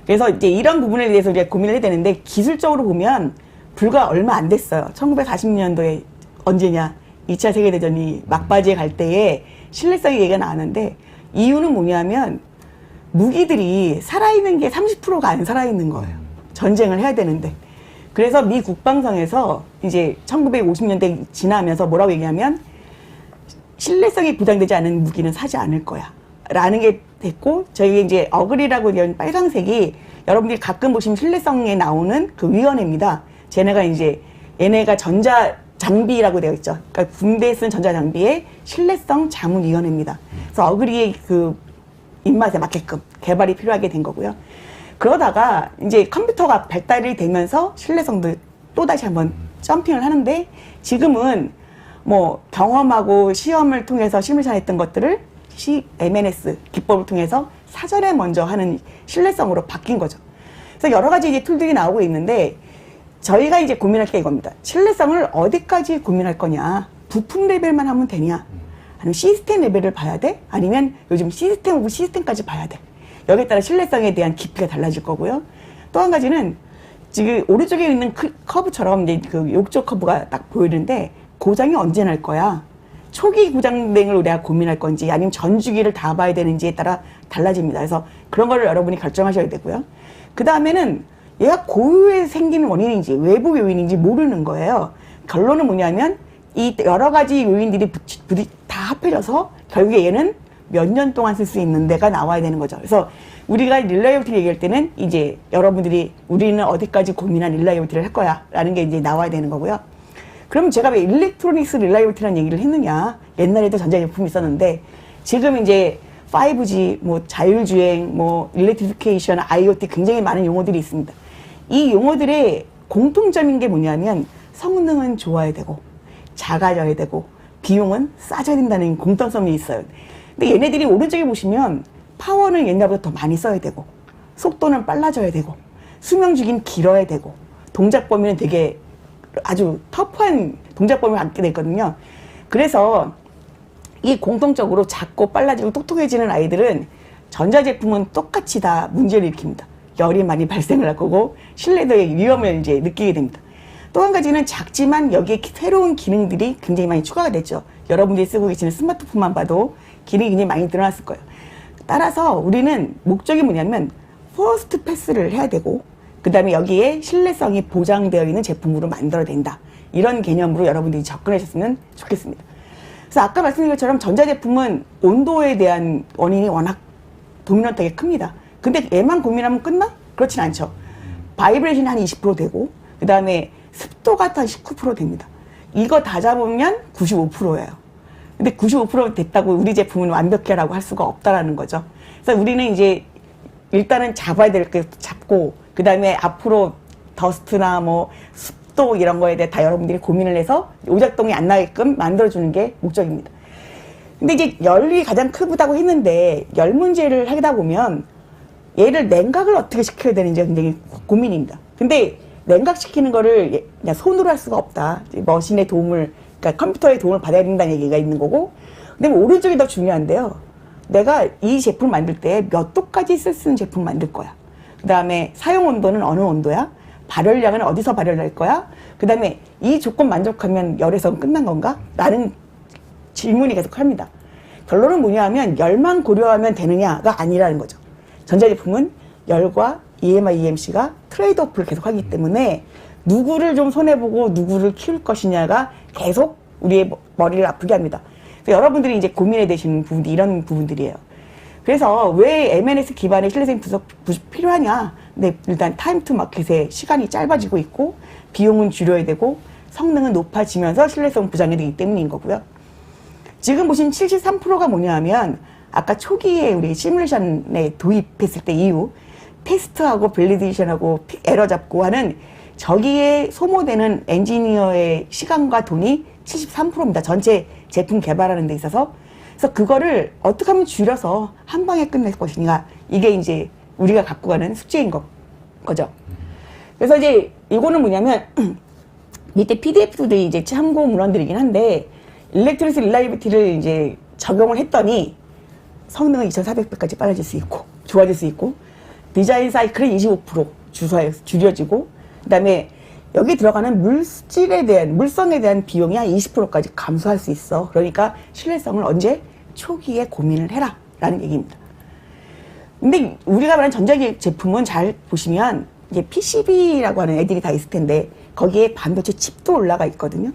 그래서 이제 이런 부분에 대해서 우리가 고민을 해야 되는데 기술적으로 보면 불과 얼마 안 됐어요. 1940년도에 언제냐? 2차 세계대전이 막바지에 갈 때에 신뢰성의 얘기가 나왔는데 이유는 뭐냐면 무기들이 살아있는 게 30%가 안 살아있는 거예요. 전쟁을 해야 되는데. 그래서 미 국방성에서 이제 1950년대 지나면서 뭐라고 얘기하면 신뢰성이 보장되지 않은 무기는 사지 않을 거야. 라는 게 됐고, 저희 이제 어그리라고 되어 빨강색이 여러분들이 가끔 보시면 신뢰성에 나오는 그 위원회입니다. 쟤네가 이제 얘네가 전자 장비라고 되어 있죠. 그러니까 군대에 쓴 전자 장비의 신뢰성 자문위원회입니다. 그래서 어그리의 그 입맛에 맞게끔 개발이 필요하게 된 거고요. 그러다가 이제 컴퓨터가 발달이 되면서 신뢰성도 또다시 한번 점핑을 하는데 지금은 뭐 경험하고 시험을 통해서 시뮬레이션 했던 것들을 MNS 기법을 통해서 사전에 먼저 하는 신뢰성으로 바뀐 거죠. 그래서 여러 가지 이제 툴들이 나오고 있는데 저희가 이제 고민할 게 이겁니다. 신뢰성을 어디까지 고민할 거냐? 부품 레벨만 하면 되냐? 아니면 시스템 레벨을 봐야 돼? 아니면 요즘 시스템 오브 시스템까지 봐야 돼? 여기에 따라 신뢰성에 대한 깊이가 달라질 거고요. 또 한 가지는 지금 오른쪽에 있는 커브처럼 이제 그 욕조 커브가 딱 보이는데 고장이 언제 날 거야? 초기 고장등을 내가 고민할 건지 아니면 전 주기를 다 봐야 되는지에 따라 달라집니다. 그래서 그런 거를 여러분이 결정하셔야 되고요. 그 다음에는 얘가 고유에 생기는 원인인지 외부 요인인지 모르는 거예요. 결론은 뭐냐면 이 여러 가지 요인들이 다 합해져서 결국에 얘는 몇 년 동안 쓸 수 있는 데가 나와야 되는 거죠. 그래서 우리가 릴라이어비티 얘기할 때는 이제 여러분들이 우리는 어디까지 고민한 릴라이어비티를 할 거야 라는 게 이제 나와야 되는 거고요. 그럼 제가 왜 일렉트로닉스 릴라이어비티라는 얘기를 했느냐. 옛날에도 전자제품이 있었는데 지금 이제 5G, 뭐 자율주행, 뭐 일렉트리피케이션, IoT 굉장히 많은 용어들이 있습니다. 이 용어들의 공통점인 게 뭐냐면 성능은 좋아야 되고 작아져야 되고 비용은 싸져야 된다는 공통점이 있어요. 근데 얘네들이 오른쪽에 보시면 파워는 옛날보다 더 많이 써야 되고 속도는 빨라져야 되고 수명 주기는 길어야 되고 동작 범위는 되게 아주 터프한 동작 범위를 갖게 되거든요. 그래서 이 공통적으로 작고 빨라지고 똑똑해지는 아이들은 전자제품은 똑같이 다 문제를 일으킵니다. 열이 많이 발생을 할 거고 신뢰도의 위험을 이제 느끼게 됩니다. 또 한 가지는 작지만 여기에 새로운 기능들이 굉장히 많이 추가가 됐죠. 여러분들이 쓰고 계시는 스마트폰만 봐도 기능이 굉장히 많이 늘어났을 거예요. 따라서 우리는 목적이 뭐냐면 퍼스트 패스를 해야 되고 그 다음에 여기에 신뢰성이 보장되어 있는 제품으로 만들어야 된다. 이런 개념으로 여러분들이 접근하셨으면 좋겠습니다. 그래서 아까 말씀드린 것처럼 전자제품은 온도에 대한 원인이 워낙 도미넌트하게 큽니다. 근데 얘만 고민하면 끝나? 그렇진 않죠. 바이브레이션이 한 20% 되고 그 다음에 습도가 한 19% 됩니다. 이거 다 잡으면 95%예요. 근데 95% 됐다고 우리 제품은 완벽해라고 할 수가 없다라는 거죠. 그래서 우리는 이제 일단은 잡아야 될 게 잡고 그 다음에 앞으로 더스트나 뭐 습도 이런 거에 대해 다 여러분들이 고민을 해서 오작동이 안 나게끔 만들어주는 게 목적입니다. 근데 이제 열이 가장 크다고 했는데 열 문제를 하다 보면 얘를 냉각을 어떻게 시켜야 되는지 굉장히 고민입니다. 근데 냉각시키는 거를 그냥 손으로 할 수가 없다. 머신의 도움을, 그러니까 컴퓨터의 도움을 받아야 된다는 얘기가 있는 거고. 근데 오른쪽이 더 중요한데요. 내가 이 제품을 만들 때 몇 도까지 쓸 수 있는 제품 만들 거야. 그 다음에 사용 온도는 어느 온도야? 발열량은 어디서 발열할 거야? 그 다음에 이 조건 만족하면 열에서 끝난 건가? 라는 질문이 계속 합니다. 결론은 뭐냐 하면 열만 고려하면 되느냐가 아니라는 거죠. 전자제품은 열과 EMI, EMC가 트레이드오프를 계속 하기 때문에 누구를 좀 손해보고 누구를 키울 것이냐가 계속 우리의 머리를 아프게 합니다. 그래서 여러분들이 이제 고민해 되시는 부분이 이런 부분들이에요. 그래서 왜 M&S 기반의 신뢰성 분석 필요하냐? 근데 일단 타임 투 마켓의 시간이 짧아지고 있고 비용은 줄여야 되고 성능은 높아지면서 신뢰성 보장이 되기 때문인 거고요. 지금 보신 73%가 뭐냐 하면 아까 초기에 우리 시뮬레이션에 도입했을 때 이후 테스트하고 밸리데이션하고 에러 잡고 하는 저기에 소모되는 엔지니어의 시간과 돈이 73%입니다. 전체 제품 개발하는 데 있어서. 그래서 그거를 어떻게 하면 줄여서 한 방에 끝낼 것이냐. 이게 이제 우리가 갖고 가는 숙제인 거죠. 그래서 이제 이거는 뭐냐면 밑에 PDF도 이제 참고 문헌들이긴 한데 일렉트리스 릴라이비티를 이제 적용을 했더니 성능은 2400배까지 빨라질 수 있고 좋아질 수 있고 디자인 사이클은 25% 줄여지고 그 다음에 여기 들어가는 물성에 대한 비용이 한 20%까지 감소할 수 있어. 그러니까 신뢰성을 언제? 초기에 고민을 해라 라는 얘기입니다. 근데 우리가 말하는 전자제품은 잘 보시면 이제 PCB라고 하는 애들이 다 있을 텐데 거기에 반도체 칩도 올라가 있거든요.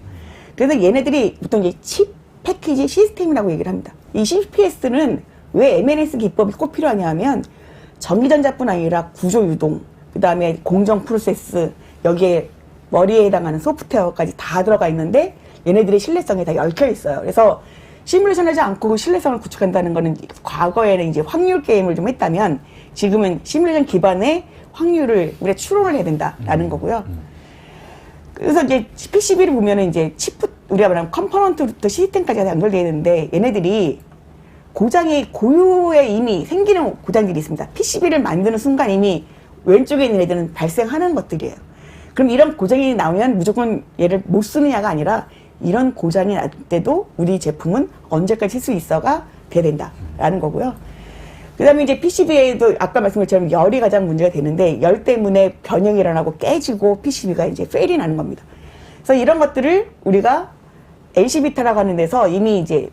그래서 얘네들이 보통 이제 칩 패키지 시스템이라고 얘기를 합니다. 이 CPS는 왜 M&S 기법이 꼭 필요하냐 하면 전기전자뿐 아니라 구조 유동, 그 다음에 공정 프로세스, 여기에 머리에 해당하는 소프트웨어까지 다 들어가 있는데 얘네들의 신뢰성이 다 얽혀 있어요. 그래서 시뮬레이션 하지 않고 신뢰성을 구축한다는 거는 과거에는 이제 확률 게임을 좀 했다면 지금은 시뮬레이션 기반의 확률을 우리가 추론을 해야 된다라는 거고요. 그래서 이제 PCB를 보면은 이제 칩, 우리가 말하는 컴포넌트부터 시스템까지 연결되어 있는데 얘네들이 고장이 고유에 이미 생기는 고장들이 있습니다. PCB를 만드는 순간 이미 왼쪽에 있는 애들은 발생하는 것들이에요. 그럼 이런 고장이 나오면 무조건 얘를 못 쓰느냐가 아니라 이런 고장이 날 때도 우리 제품은 언제까지 쓸 수 있어가 돼야 된다라는 거고요. 그 다음에 이제 PCB에도 아까 말씀드린 것처럼 열이 가장 문제가 되는데 열 때문에 변형이 일어나고 깨지고 PCB가 이제 페일이 나는 겁니다. 그래서 이런 것들을 우리가 LC비타라고 하는 데서 이미 이제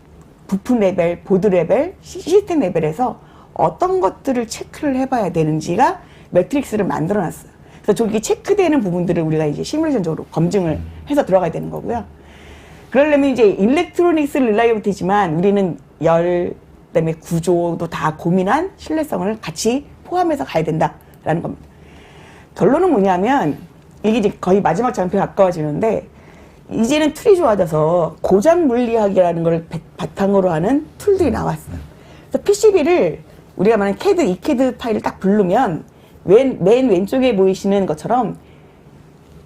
부품 레벨, 보드 레벨, 시스템 레벨에서 어떤 것들을 체크를 해봐야 되는지가 매트릭스를 만들어 놨어요. 그래서 저기 체크되는 부분들을 우리가 이제 시뮬레이션적으로 검증을 해서 들어가야 되는 거고요. 그러려면 이제 일렉트로닉스 릴라이어비티지만 우리는 열, 그다음에 구조도 다 고민한 신뢰성을 같이 포함해서 가야 된다라는 겁니다. 결론은 뭐냐면 이게 이제 거의 마지막 장표에 가까워지는데 이제는 툴이 좋아져서 고장 물리학이라는 걸 바탕으로 하는 툴들이 나왔어요. 그래서 PCB를 우리가 만약 CAD, ECAD 파일을 딱 부르면 맨 왼쪽에 보이시는 것처럼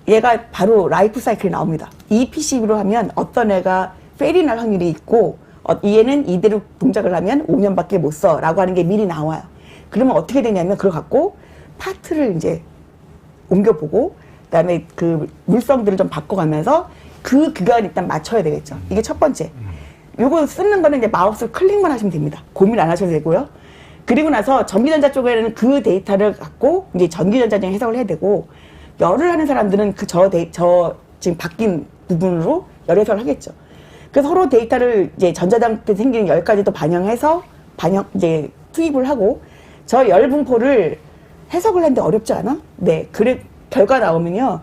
얘가 바로 라이프 사이클이 나옵니다. 이 PCB로 하면 어떤 애가 페일이 날 확률이 있고 얘는 이대로 동작을 하면 5년밖에 못 써 라고 하는 게 미리 나와요. 그러면 어떻게 되냐면 그걸 갖고 파트를 이제 옮겨보고 그다음에 그 물성들을 좀 바꿔가면서 그 기간 일단 맞춰야 되겠죠. 이게 첫 번째. 요거 쓰는 거는 이제 마우스 클릭만 하시면 됩니다. 고민 안 하셔도 되고요. 그리고 나서 전기전자 쪽에는 그 데이터를 갖고 이제 전기전자적 해석을 해야 되고 열을 하는 사람들은 저 지금 바뀐 부분으로 열 해석을 하겠죠. 그래서 서로 데이터를 이제 전자장 때 생기는 열까지도 반영해서 이제 투입을 하고 저 열 분포를 해석을 하는데 어렵지 않아? 네. 그래 결과 나오면요.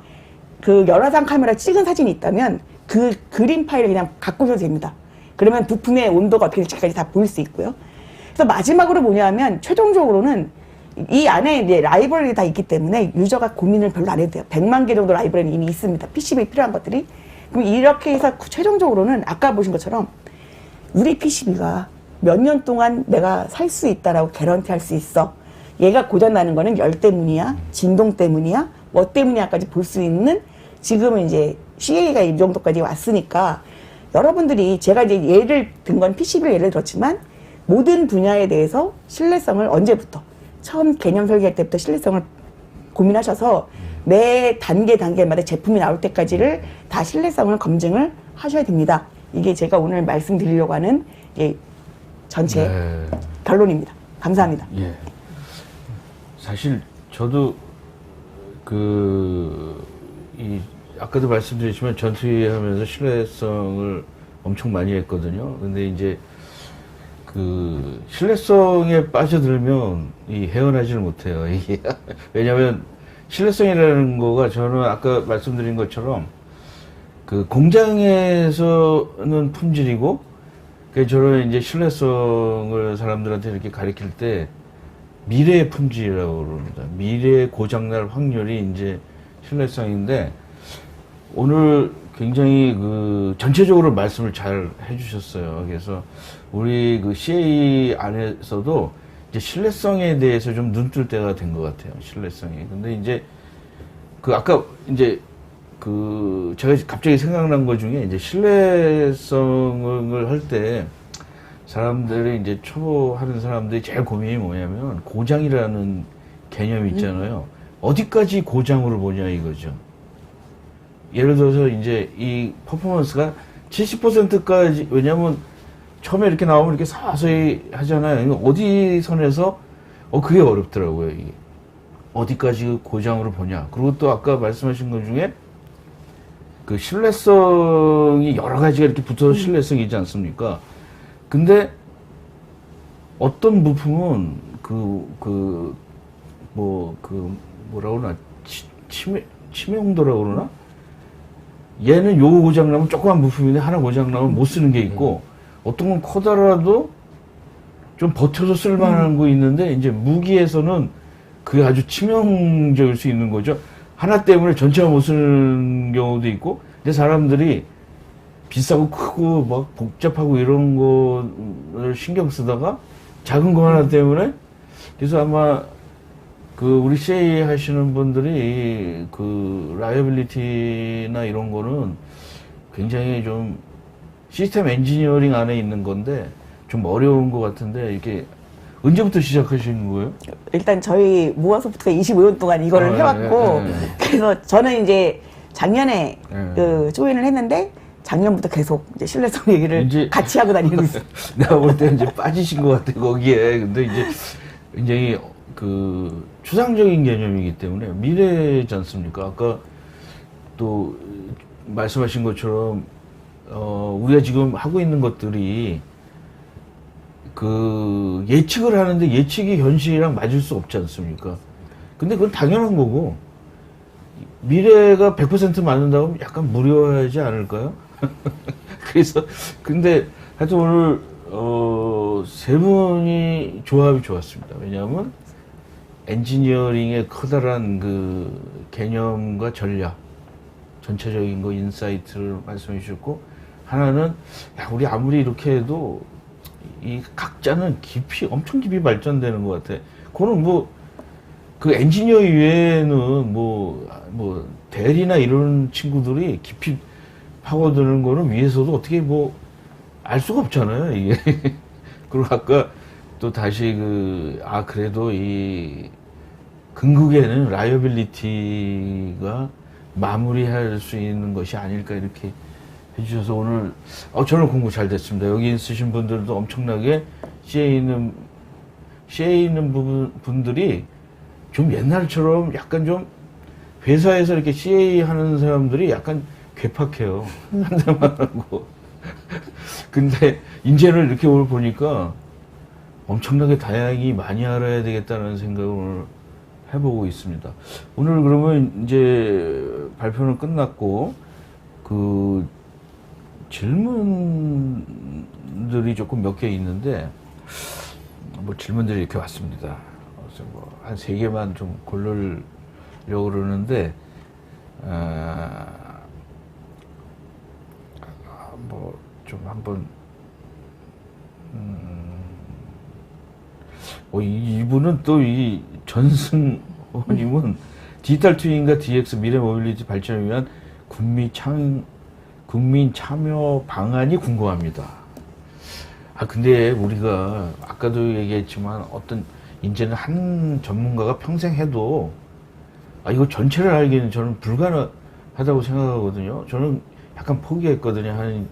그 열화상 카메라 찍은 사진이 있다면 그 그림 파일을 그냥 갖고 오셔도 됩니다. 그러면 부품의 온도가 어떻게 될지까지 다 보일 수 있고요. 그래서 마지막으로 뭐냐면 최종적으로는 이 안에 이제 라이브러리 다 있기 때문에 유저가 고민을 별로 안 해도 돼요. 100만 개 정도 라이브러리 이미 있습니다. PCB에 필요한 것들이. 그럼 이렇게 해서 최종적으로는 아까 보신 것처럼 우리 PCB가 몇 년 동안 내가 살 수 있다라고 개런티 할 수 있어. 얘가 고장나는 거는 열 때문이야, 진동 때문이야, 뭐 때문이야까지 볼 수 있는 지금은 이제 CA가 이 정도까지 왔으니까 여러분들이 제가 이제 예를 든 건 PCB를 예를 들었지만 모든 분야에 대해서 신뢰성을 언제부터 처음 개념 설계할 때부터 신뢰성을 고민하셔서 매 단계마다 제품이 나올 때까지를 다 신뢰성을 검증을 하셔야 됩니다. 이게 제가 오늘 말씀드리려고 하는 전체 결론입니다. 감사합니다. 예. 사실 저도 아까도 말씀드렸지만 전투하면서 신뢰성을 엄청 많이 했거든요. 근데 이제 그 신뢰성에 빠져들면 헤어나지를 못해요. 이게 왜냐하면 신뢰성이라는 거가 저는 아까 말씀드린 것처럼 그 공장에서는 품질이고 저는 이제 신뢰성을 사람들한테 이렇게 가리킬 때 미래의 품질이라고 그럽니다. 미래의 고장날 확률이 이제 신뢰성인데 오늘 굉장히 그 전체적으로 말씀을 잘 해주셨어요. 그래서 우리 그 CA 안에서도 이제 신뢰성에 대해서 좀 눈뜰 때가 된 것 같아요. 신뢰성이. 근데 이제 그 아까 이제 그 제가 갑자기 생각난 것 중에 이제 신뢰성을 할 때 사람들이 이제 초보하는 사람들이 제일 고민이 뭐냐면 고장이라는 개념이 있잖아요. 어디까지 고장으로 보냐 이거죠. 예를 들어서 이제 이 퍼포먼스가 70%까지, 왜냐면 처음에 이렇게 나오면 이렇게 서서히 하잖아요. 어디 선에서, 그게 어렵더라고요, 이게. 어디까지 고장으로 보냐. 그리고 또 아까 말씀하신 것 중에 그 신뢰성이 여러 가지가 이렇게 붙어서 신뢰성이지 않습니까? 근데 어떤 부품은 뭐라고 그러나, 치명도라고 그러나? 얘는 요거 고장나면 조그만 부품인데 하나 고장나면 못 쓰는 게 있고, 어떤 건 커다라도 좀 버텨서 쓸만한 거 있는데, 이제 무기에서는 그게 아주 치명적일 수 있는 거죠. 하나 때문에 전체가 못 쓰는 경우도 있고, 근데 사람들이 비싸고 크고 막 복잡하고 이런 거를 신경 쓰다가 작은 거 하나 때문에, 그래서 아마 우리 CA 하시는 분들이 라이어빌리티나 이런 거는 굉장히 좀 시스템 엔지니어링 안에 있는 건데 좀 어려운 것 같은데 이게 언제부터 시작하신 거예요? 일단 저희 모아소프트가 25년 동안 이거를 해왔고 그래서 저는 이제 작년에 조인을 했는데 작년부터 계속 이제 신뢰성 얘기를 이제 같이 하고 다니고 있어요. 내가 볼 때 이제 빠지신 것 같아 거기에. 근데 이제 굉장히 그 추상적인 개념이기 때문에 미래지 않습니까? 아까 또 말씀하신 것처럼 우리가 지금 하고 있는 것들이 그 예측을 하는데 예측이 현실이랑 맞을 수 없지 않습니까? 근데 그건 당연한 거고 미래가 100% 맞는다고 하면 약간 무료하지 않을까요? 그래서 근데 하여튼 오늘 세 분이 조합이 좋았습니다. 왜냐하면 엔지니어링의 커다란 그 개념과 전략, 전체적인 거 인사이트를 말씀해 주셨고 하나는 야 우리 아무리 이렇게 해도 이 각자는 엄청 깊이 발전되는 것 같아. 그거는 뭐 그 엔지니어 이외에는 뭐 대리나 이런 친구들이 깊이 파고드는 거는 위에서도 어떻게 뭐 알 수가 없잖아요, 이게. 그리고 아까 또 다시 그래도 이 궁극에는 라이어빌리티가 마무리할 수 있는 것이 아닐까 이렇게 해주셔서 오늘 저는 공부 잘 됐습니다. 여기 있으신 분들도 엄청나게 CA에 있는 분들이 좀 옛날처럼 약간 좀 회사에서 이렇게 CA 하는 사람들이 약간 괴팍해요. 한 대만 하고. 근데 이제는 이렇게 오늘 보니까 엄청나게 다양히 많이 알아야 되겠다는 생각을 오늘 해보고 있습니다. 오늘 그러면 이제 발표는 끝났고 그 질문들이 조금 몇 개 있는데 뭐 질문들이 이렇게 왔습니다. 그래서 뭐 한 3개만 좀 고르려고 그러는데 뭐 좀 한번 이분은 또 이 전승호님은 디지털 트윈과 DX 미래 모빌리티 발전을 위한 국민 참여 방안이 궁금합니다. 근데 우리가 아까도 얘기했지만 이제는 한 전문가가 평생 해도 이거 전체를 알기는 저는 불가능하다고 생각하거든요. 저는 약간 포기했거든요. 한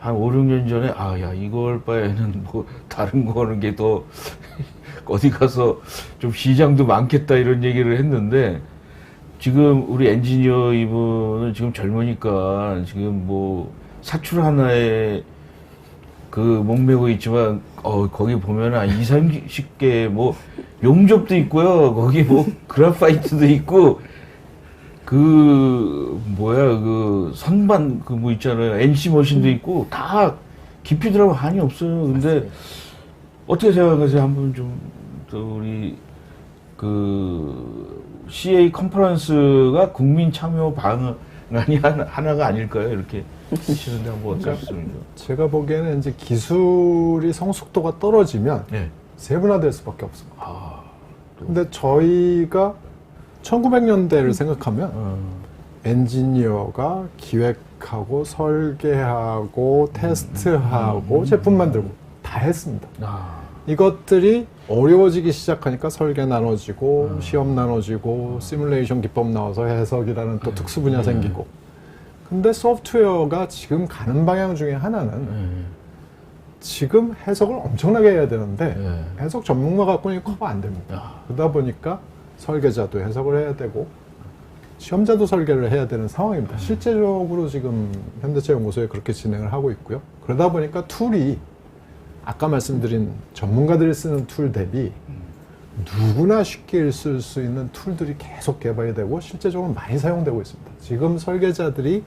5, 6년 전에 야 이걸 바에는 뭐 다른 거 하는 게 더 어디 가서 좀 시장도 많겠다 이런 얘기를 했는데 지금 우리 엔지니어 이분은 지금 젊으니까 지금 뭐 사출 하나에 목매고 있지만 거기 보면 한 2, 30개 뭐 용접도 있고요. 거기 뭐 그래파이트도 있고 선반 뭐 있잖아요. NC 머신도 있고 다 깊이 들어가면 한이 없어요. 근데 맞습니다. 어떻게 생각하세요? 한번 좀 또 우리 CA 컨퍼런스가 국민 참여 방안이 하나가 아닐까요? 이렇게 하시는데 한번 어떻습니까? 제가 보기에는 이제 기술이 성숙도가 떨어지면 네. 세분화될 수밖에 없습니다. 근데 저희가 1900년대를 생각하면 엔지니어가 기획하고 설계하고 테스트하고 제품 만들고 다 했습니다. 이것들이 어려워지기 시작하니까 설계 나눠지고 시험 나눠지고 시뮬레이션 기법 나와서 해석이라는 또 특수 분야 생기고. 근데 소프트웨어가 지금 가는 방향 중에 하나는 지금 해석을 엄청나게 해야 되는데 해석 전문가 갖고는 커버 안 됩니다. 그러다 보니까 설계자도 해석을 해야 되고 시험자도 설계를 해야 되는 상황입니다. 실제적으로 지금 현대차연구소에 그렇게 진행을 하고 있고요. 그러다 보니까 툴이 아까 말씀드린 전문가들이 쓰는 툴 대비 누구나 쉽게 쓸 수 있는 툴들이 계속 개발이 되고 실제적으로 많이 사용되고 있습니다. 지금 설계자들이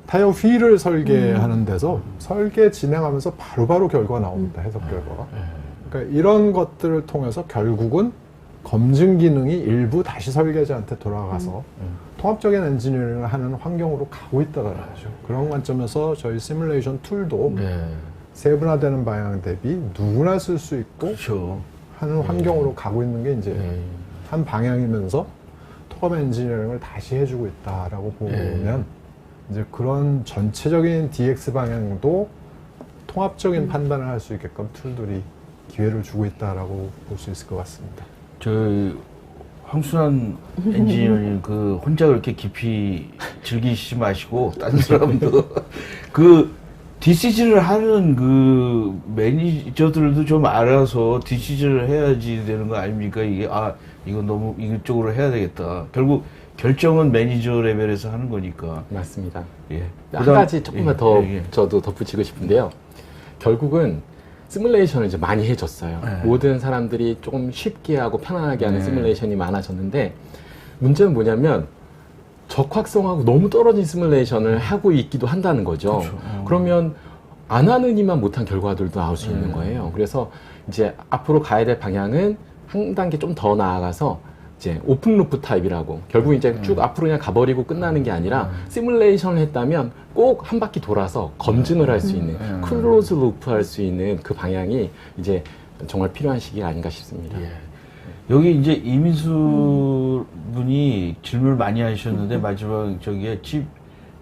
타이어 휠을 설계하는 데서 설계 진행하면서 바로바로 결과가 나옵니다. 해석 결과가. 그러니까 이런 것들을 통해서 결국은 검증 기능이 일부 다시 설계자한테 돌아가서 통합적인 엔지니어링을 하는 환경으로 가고 있다는 거죠. 그런 관점에서 저희 시뮬레이션 툴도 세분화되는 방향 대비 누구나 쓸 수 있고 그렇죠. 하는 환경으로 가고 있는 게 이제 한 방향이면서 통합 엔지니어링을 다시 해주고 있다라고 보면 이제 그런 전체적인 DX 방향도 통합적인 판단을 할 수 있게끔 툴들이 기회를 주고 있다라고 볼 수 있을 것 같습니다. 황순환 엔지니어님 그 혼자 그렇게 깊이 즐기시지 마시고 다른 사람도 그 DCG를 하는 그 매니저들도 좀 알아서 DCG를 해야지 되는 거 아닙니까? 이게 이거 너무 이쪽으로 해야 되겠다. 결국 결정은 매니저 레벨에서 하는 거니까. 맞습니다. 예. 한 가지 조금만 더 예. 저도 덧붙이고 싶은데요. 결국은 시뮬레이션을 이제 많이 해줬어요. 네. 모든 사람들이 조금 쉽게 하고 편안하게 하는 네. 시뮬레이션이 많아졌는데 문제는 뭐냐면 적확성하고 너무 떨어진 시뮬레이션을 하고 있기도 한다는 거죠. 그렇죠. 그러면 안 하는 이만 못한 결과들도 나올 수 있는 거예요. 그래서 이제 앞으로 가야 될 방향은 한 단계 좀 더 나아가서 이제 오픈 루프 타입이라고 결국 이제 쭉 앞으로 그냥 가버리고 끝나는 게 아니라 시뮬레이션을 했다면 꼭 한 바퀴 돌아서 검증을 할 수 있는 클로즈 루프 할 수 있는 그 방향이 이제 정말 필요한 시기가 아닌가 싶습니다. 예. 여기 이제 이민수 분이 질문을 많이 하셨는데 마지막 저기에 칩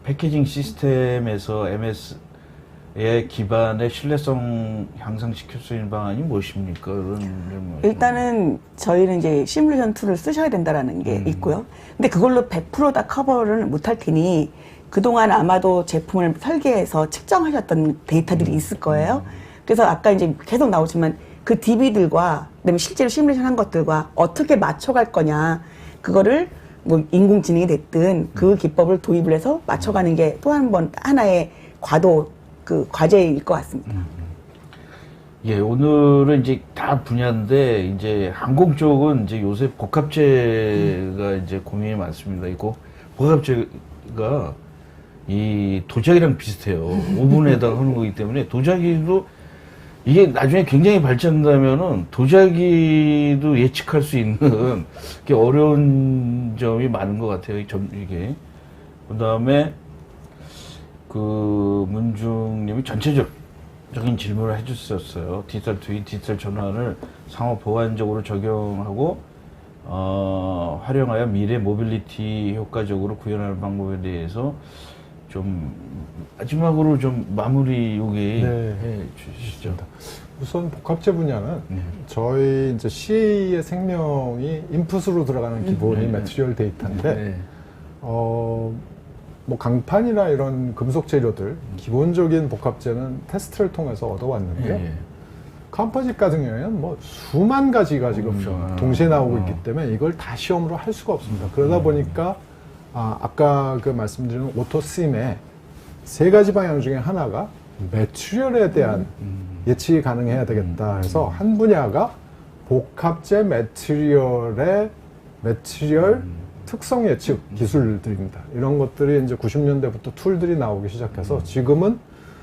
패키징 시스템에서 MS의 기반의 신뢰성 향상시킬 수 있는 방안이 무엇입니까? 그런 일단은 저희는 이제 시뮬레이션 툴을 쓰셔야 된다라는 게 있고요. 근데 그걸로 100%다 커버를 못할 테니 그동안 아마도 제품을 설계해서 측정하셨던 데이터들이 있을 거예요. 그래서 아까 이제 계속 나오지만 그 DB들과 그다음에 실제로 시뮬레이션 한 것들과 어떻게 맞춰갈 거냐 그거를 뭐 인공지능이 됐든 그 기법을 도입을 해서 맞춰가는 게 또 한 번 하나의 과제일 것 같습니다. 예, 오늘은 이제 다 분야인데 이제 항공 쪽은 이제 요새 복합제가 이제 고민이 많습니다. 이거 복합제가 이 도자기랑 비슷해요. 오븐에다가 하는 거기 때문에 도자기도 이게 나중에 굉장히 발전한다면은 도자기도 예측할 수 있는 게 어려운 점이 많은 것 같아요. 이게. 그 다음에 그 문중님이 전체적인 질문을 해주셨어요. 디지털 트윈, 디지털 전환을 상호 보완적으로 적용하고 활용하여 미래 모빌리티 효과적으로 구현하는 방법에 대해서 좀 마지막으로 좀 마무리 요기 해 주시죠. 우선 복합제 분야는 네. 저희 이제 CA의 생명이 인풋으로 들어가는 기본이 매트리얼 데이터인데 네. 뭐 강판이나 이런 금속 재료들 기본적인 복합제는 테스트를 통해서 얻어왔는데요. 예. 컴포짓 같은 경우에는 뭐 수만 가지가 지금 그렇죠. 동시에 나오고 있기 때문에 이걸 다 시험으로 할 수가 없습니다. 그러다 보니까 아까 그 말씀드린 오토심의 세 가지 방향 중에 하나가 매트리얼에 대한 예측이 가능해야 되겠다 해서 한 분야가 복합제 매트리얼의 매트리얼 특성 예측 기술들입니다. 이런 것들이 이제 90년대부터 툴들이 나오기 시작해서 지금은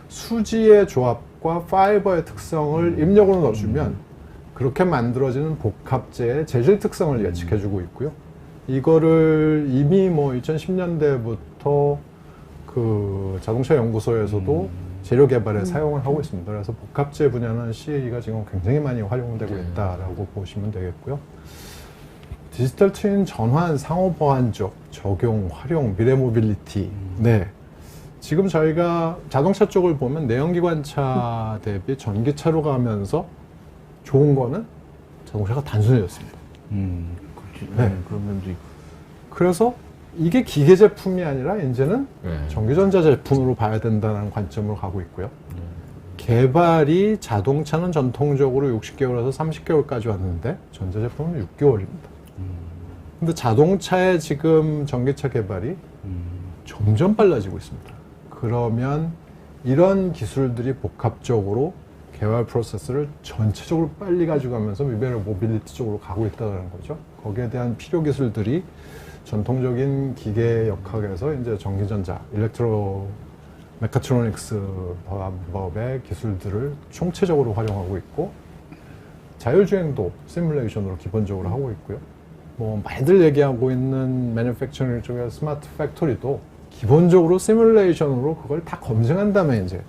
수지의 조합과 파이버의 특성을 입력으로 넣어주면 그렇게 만들어지는 복합제의 재질 특성을 예측해주고 있고요. 이거를 이미 뭐 2010년대부터 그 자동차 연구소에서도 재료 개발에 사용을 하고 있습니다. 그래서 복합제 분야는 CA가 지금 굉장히 많이 활용되고 있다라고 보시면 되겠고요. 디지털 트윈 전환, 상호 보완 쪽 적용, 활용, 미래 모빌리티. 네. 지금 저희가 자동차 쪽을 보면 내연기관차 대비 전기차로 가면서 좋은 거는 자동차가 단순해졌습니다. 그렇지. 네. 그런 면도 있고. 그래서 이게 기계 제품이 아니라 이제는 네. 전기전자 제품으로 봐야 된다는 관점으로 가고 있고요. 개발이 자동차는 전통적으로 60개월에서 30개월까지 왔는데 전자제품은 6개월입니다. 근데 자동차의 지금 전기차 개발이 점점 빨라지고 있습니다. 그러면 이런 기술들이 복합적으로 개발 프로세스를 전체적으로 빨리 가져가면서 미래 모빌리티 쪽으로 가고 있다는 거죠. 거기에 대한 필요 기술들이 전통적인 기계 역학에서 이제 전기전자, 일렉트로 메카트로닉스 방법의 기술들을 총체적으로 활용하고 있고 자율주행도 시뮬레이션으로 기본적으로 하고 있고요. 뭐 많이들 얘기하고 있는 매니팩처링 쪽의 스마트 팩토리도 기본적으로 시뮬레이션으로 그걸 다 검증한 다음에 이제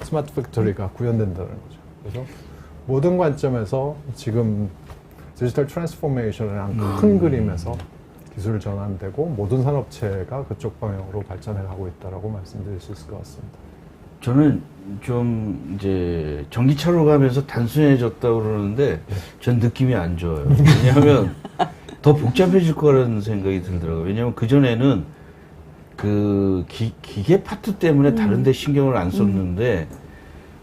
스마트 팩토리가 구현된다는 거죠. 그래서 모든 관점에서 지금 디지털 트랜스포메이션이라는 큰 그림에서 기술 전환되고 모든 산업체가 그쪽 방향으로 발전해 가고 있다라고 말씀드릴 수 있을 것 같습니다. 저는 좀 이제 전기차로 가면서 단순해졌다고 그러는데 전 느낌이 안 좋아요. 왜냐하면 더 복잡해질 거라는 생각이 들더라고요. 왜냐하면 그전에는 그 기계 파트 때문에 다른 데 신경을 안 썼는데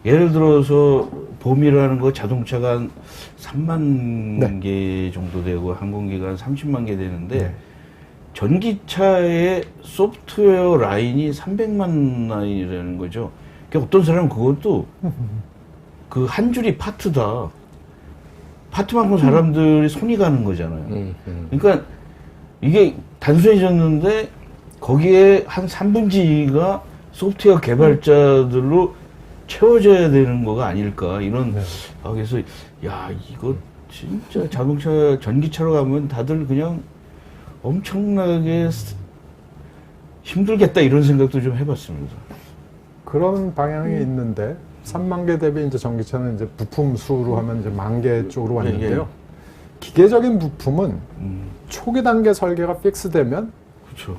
예를 들어서 봄이라는 거 자동차가 한 3만 개 정도 되고 항공기가 한 30만 개 되는데 전기차의 소프트웨어 라인이 300만 라인이라는 거죠. 그러니까 어떤 사람은 그것도 그 한 줄이 파트다. 파트만큼 사람들이 손이 가는 거잖아요. 그러니까 이게 단순해졌는데 거기에 한 3분의 2가 소프트웨어 개발자들로 채워져야 되는 거가 아닐까 이런 그래서 야 이거 진짜 자동차 전기차로 가면 다들 그냥 엄청나게 힘들겠다 이런 생각도 좀 해봤습니다. 그런 방향이 있는데 3만 개 대비 이제 전기차는 이제 부품 수로 하면 이제 10,000개 쪽으로 왔는데요. 기계적인 부품은 초기 단계 설계가 픽스되면 그렇죠.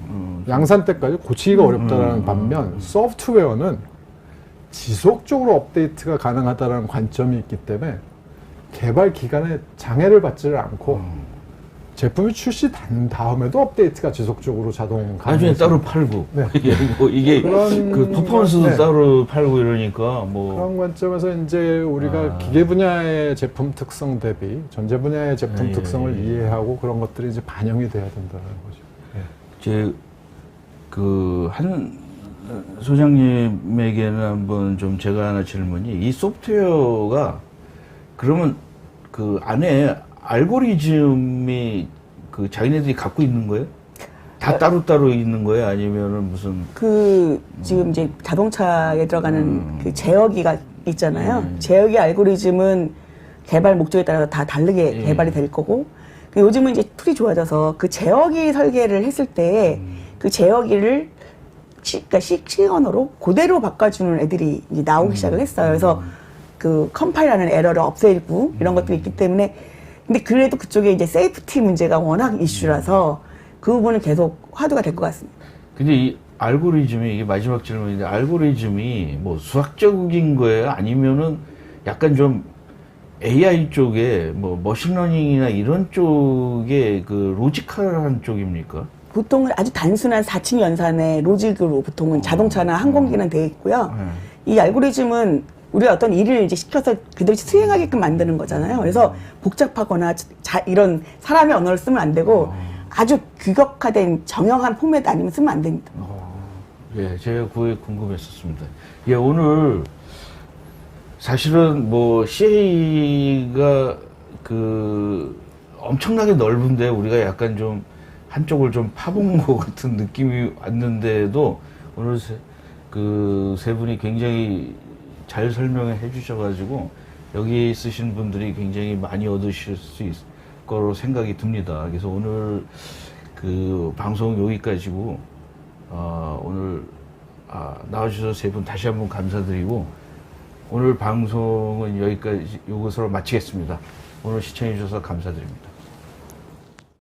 양산 때까지 고치기가 어렵다라는 반면 소프트웨어는 지속적으로 업데이트가 가능하다는 관점이 있기 때문에 개발 기간에 장애를 받지를 않고 제품이 출시된 다음에도 업데이트가 지속적으로 자동 나중에 따로 팔고 네. 이게 그런 그 퍼포먼스도 따로 팔고 이러니까 뭐 그런 관점에서 이제 우리가 기계 분야의 제품 특성 대비 전제 분야의 제품 특성을 이해하고 그런 것들이 이제 반영이 돼야 된다는 거죠. 제 그 한 소장님에게는 한번 좀 제가 하나 질문이 이 소프트웨어가 그러면 그 안에 알고리즘이 그 자기네들이 갖고 있는 거예요? 다 따로따로 있는 거예요? 아니면은 무슨 그 지금 이제 자동차에 들어가는 그 제어기가 있잖아요. 제어기 알고리즘은 개발 목적에 따라서 다 다르게 개발이 될 거고 그 요즘은 이제 툴이 좋아져서 그 제어기 설계를 했을 때 그 제어기를 그러니까 시언어로 그대로 바꿔주는 애들이 이제 나오기 시작을 했어요. 그래서 그 컴파일하는 에러를 없애고 이런 것들이 있기 때문에 근데 그래도 그쪽에 이제 세이프티 문제가 워낙 이슈라서 그 부분은 계속 화두가 될 것 같습니다. 근데 이 알고리즘이 이게 마지막 질문인데 알고리즘이 뭐 수학적인 거예요? 아니면은 약간 좀 AI 쪽에 뭐 머신러닝이나 이런 쪽에 그 로지컬한 쪽입니까? 보통은 아주 단순한 4층 연산의 로직으로 보통은 자동차나 항공기는 되어 있고요. 이 알고리즘은 우리가 어떤 일을 이제 시켜서 그대로 수행하게끔 만드는 거잖아요. 그래서 복잡하거나 이런 사람의 언어를 쓰면 안 되고 아주 규격화된 정형한 포맷 아니면 쓰면 안 됩니다. 예, 제가 그게 궁금했었습니다. 예, 오늘 사실은 뭐 CA가 그 엄청나게 넓은데 우리가 약간 좀 한쪽을 좀 파본 것 같은 느낌이 왔는데도 오늘 세 분이 굉장히 잘 설명해 주셔가지고 여기 있으신 분들이 굉장히 많이 얻으실 수 있을 거로 생각이 듭니다. 그래서 오늘 그 방송 여기까지고 오늘 나와주셔서 세 분 다시 한번 감사드리고 오늘 방송은 여기까지 이것으로 마치겠습니다. 오늘 시청해 주셔서 감사드립니다.